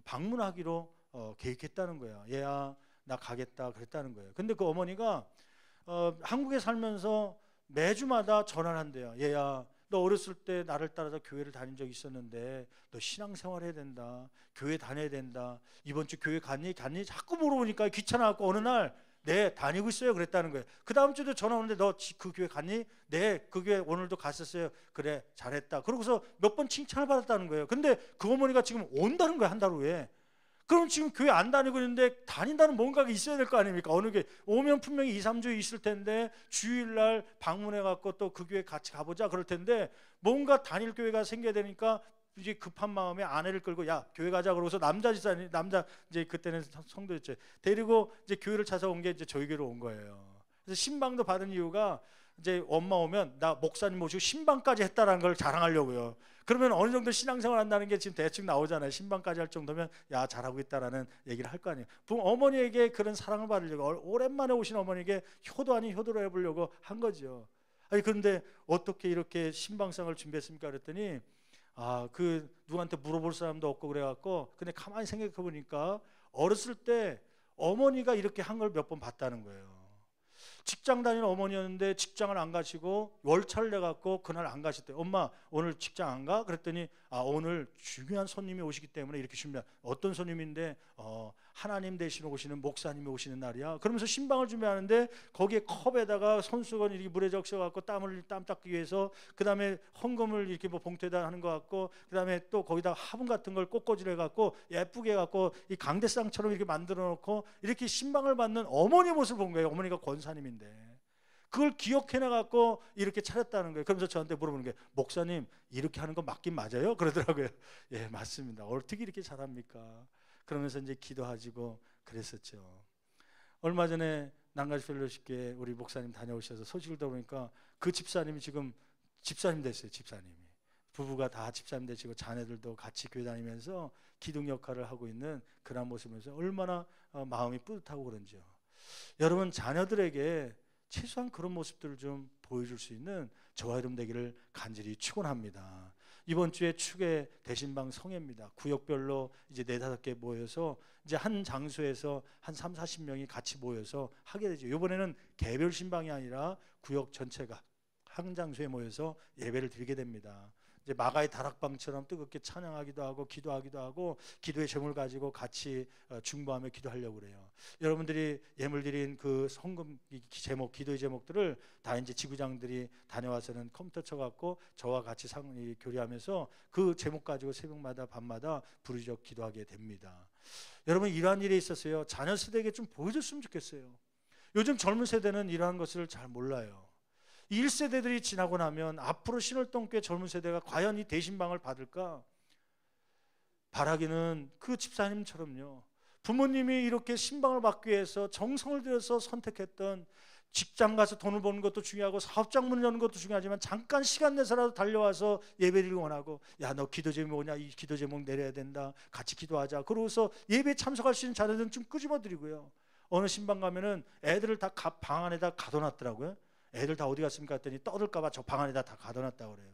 방문하기로 계획했다는 거예요. 얘야, 나 가겠다 그랬다는 거예요. 근데 그 어머니가 한국에 살면서 매주마다 전화를 한대요. 얘야, 너 어렸을 때 나를 따라서 교회를 다닌 적이 있었는데 너 신앙생활 해야 된다. 교회 다녀야 된다. 이번 주 교회 갔니? 자꾸 물어보니까 귀찮아갖고 어느 날 네, 다니고 있어요. 그랬다는 거예요. 그 다음 주도 전화 오는데 너 그 교회 갔니? 네, 그 교회 오늘도 갔었어요. 그래, 잘했다. 그러고서 몇 번 칭찬을 받았다는 거예요. 근데 그 어머니가 지금 온다는 거예요. 한 달 후에. 그럼 지금 교회 안 다니고 있는데 다닌다는 뭔가가 있어야 될 거 아닙니까? 어느 게 오면 분명히 2, 3주 있을 텐데 주일날 방문해 갖고 또 그 교회 같이 가보자 그럴 텐데 뭔가 다닐 교회가 생겨야 되니까 이제 급한 마음에 아내를 끌고 야 교회 가자 그러고서 남자 이제 그때는 성도였죠. 데리고 이제 교회를 찾아온 게 이제 저희 교회로 온 거예요. 그래서 신방도 받은 이유가 이제 엄마 오면 나 목사님 모시고 신방까지 했다라는 걸 자랑하려고요. 그러면 어느 정도 신앙생활 한다는 게 지금 대충 나오잖아요. 신방까지 할 정도면 야 잘하고 있다라는 얘기를 할 거 아니에요. 어머니에게 그런 사랑을 받으려고 오랜만에 오신 어머니에게 효도 아닌 효도를 해보려고 한 거죠. 아니 그런데 어떻게 이렇게 신방상을 준비했습니까? 그랬더니 그 누구한테 물어볼 사람도 없고 그래갖고 근데 가만히 생각해 보니까 어렸을 때 어머니가 이렇게 한 걸 몇 번 봤다는 거예요. 직장 다니는 어머니였는데 직장을 안 가시고 월차를 내갖고 그날 안 가셨대요. 엄마 오늘 직장 안 가? 그랬더니 오늘 중요한 손님이 오시기 때문에 이렇게 준비한 어떤 손님인데 하나님 대신 오시는 목사님이 오시는 날이야. 그러면서 신방을 준비하는데 거기에 컵에다가 손수건 이렇게 물에 적셔갖고 땀 닦기 위해서 그 다음에 헌금을 이렇게 뭐 봉투에다 하는 것 같고 그 다음에 또 거기다 화분 같은 걸 꽃꽂이를 해갖고 예쁘게 해갖고 이 강대상처럼 이렇게 만들어 놓고 이렇게 신방을 받는 어머니 모습을 본 거예요. 어머니가 권사님인데 그걸 기억해내 갖고 이렇게 차렸다는 거예요. 그러면서 저한테 물어보는 게, 목사님 이렇게 하는 거 맞긴 맞아요? 그러더라고요. 예, 맞습니다. 어떻게 이렇게 잘합니까? 그러면서 이제 기도하시고 그랬었죠. 얼마 전에 난가지 펠로십교회 우리 목사님 다녀오셔서 소식을 들어보니까 그 집사님이 지금 집사님 됐어요. 집사님이. 부부가 다 집사님 되시고 자녀들도 같이 교회 다니면서 기둥 역할을 하고 있는 그런 모습에서 얼마나 마음이 뿌듯하고 그런지요. 여러분, 자녀들에게 최소한 그런 모습들을 좀 보여줄 수 있는 저와 여러분 되기를 간절히 축원합니다. 이번 주에 축의 대신방 성회입니다. 구역별로 이제 4-5개 모여서 이제 한 장소에서 한 30-40명이 같이 모여서 하게 되죠. 이번에는 개별 신방이 아니라 구역 전체가 한 장소에 모여서 예배를 드리게 됩니다. 이제 마가의 다락방처럼 뜨겁게 찬양하기도 하고 기도하기도 하고 기도의 제목을 가지고 같이 중보하며 기도하려고 그래요. 여러분들이 예물 드린 그 헌금 제목, 기도의 제목들을 다 이제 지구장들이 다녀와서는 컴퓨터 쳐갖고 저와 같이 교류하면서 그 제목 가지고 새벽마다 밤마다 부르짖어 기도하게 됩니다. 여러분, 이러한 일에 있어서요, 자녀 세대에게 좀 보여줬으면 좋겠어요. 요즘 젊은 세대는 이러한 것을 잘 몰라요. 1세대들이 지나고 나면 앞으로 신월동교회 젊은 세대가 과연 이 대신방을 받을까? 바라기는 그 집사님처럼요, 부모님이 이렇게 신방을 받기 위해서 정성을 들여서 선택했던, 직장 가서 돈을 버는 것도 중요하고 사업장 문을 여는 것도 중요하지만 잠깐 시간 내서라도 달려와서 예배를 원하고, 야, 너 기도 제목 뭐냐? 이 기도 제목 내려야 된다. 같이 기도하자. 그러고서 예배에 참석할 수 있는 자녀들은 좀 끄집어드리고요. 어느 신방 가면은 애들을 다 방 안에다 가둬놨더라고요. 애들 다 어디 갔습니까? 했더니 떠들까봐 저 방 안에다 다 가둬놨다고 그래요.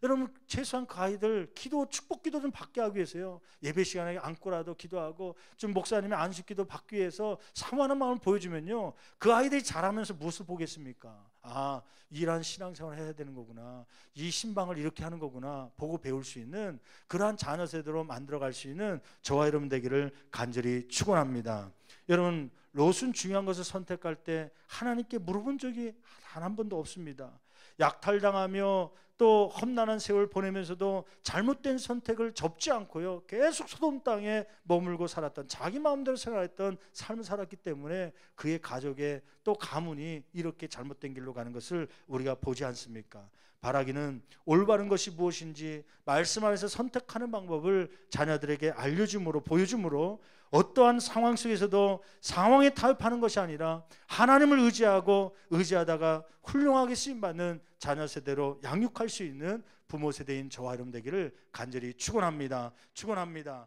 여러분, 최소한 그 아이들 기도, 축복 기도 좀 받게 하기 위해서요, 예배 시간에 안고라도 기도하고 좀 목사님의 안식 기도 받기 위해서 사모하는 마음을 보여주면요, 그 아이들이 자라면서 무엇을 보겠습니까? 아, 이러한 신앙생활을 해야 되는 거구나, 이 신방을 이렇게 하는 거구나 보고 배울 수 있는 그러한 자녀 세대로 만들어갈 수 있는 저와 여러분 되기를 간절히 축원합니다. 여러분, 롯은 중요한 것을 선택할 때 하나님께 물어본 적이 단 한 번도 없습니다. 약탈당하며 또 험난한 세월 보내면서도 잘못된 선택을 접지 않고요, 계속 소돔 땅에 머물고 살았던, 자기 마음대로 생활했던 삶을 살았기 때문에 그의 가족의 또 가문이 이렇게 잘못된 길로 가는 것을 우리가 보지 않습니까? 바라기는 올바른 것이 무엇인지 말씀 안에서 선택하는 방법을 자녀들에게 알려줌으로, 보여줌으로 어떠한 상황 속에서도 상황에 타협하는 것이 아니라 하나님을 의지하고 의지하다가 훌륭하게 쓰임받는 자녀 세대로 양육할 수 있는 부모 세대인 저와 여러분 되기를 간절히 축원합니다. 축원합니다.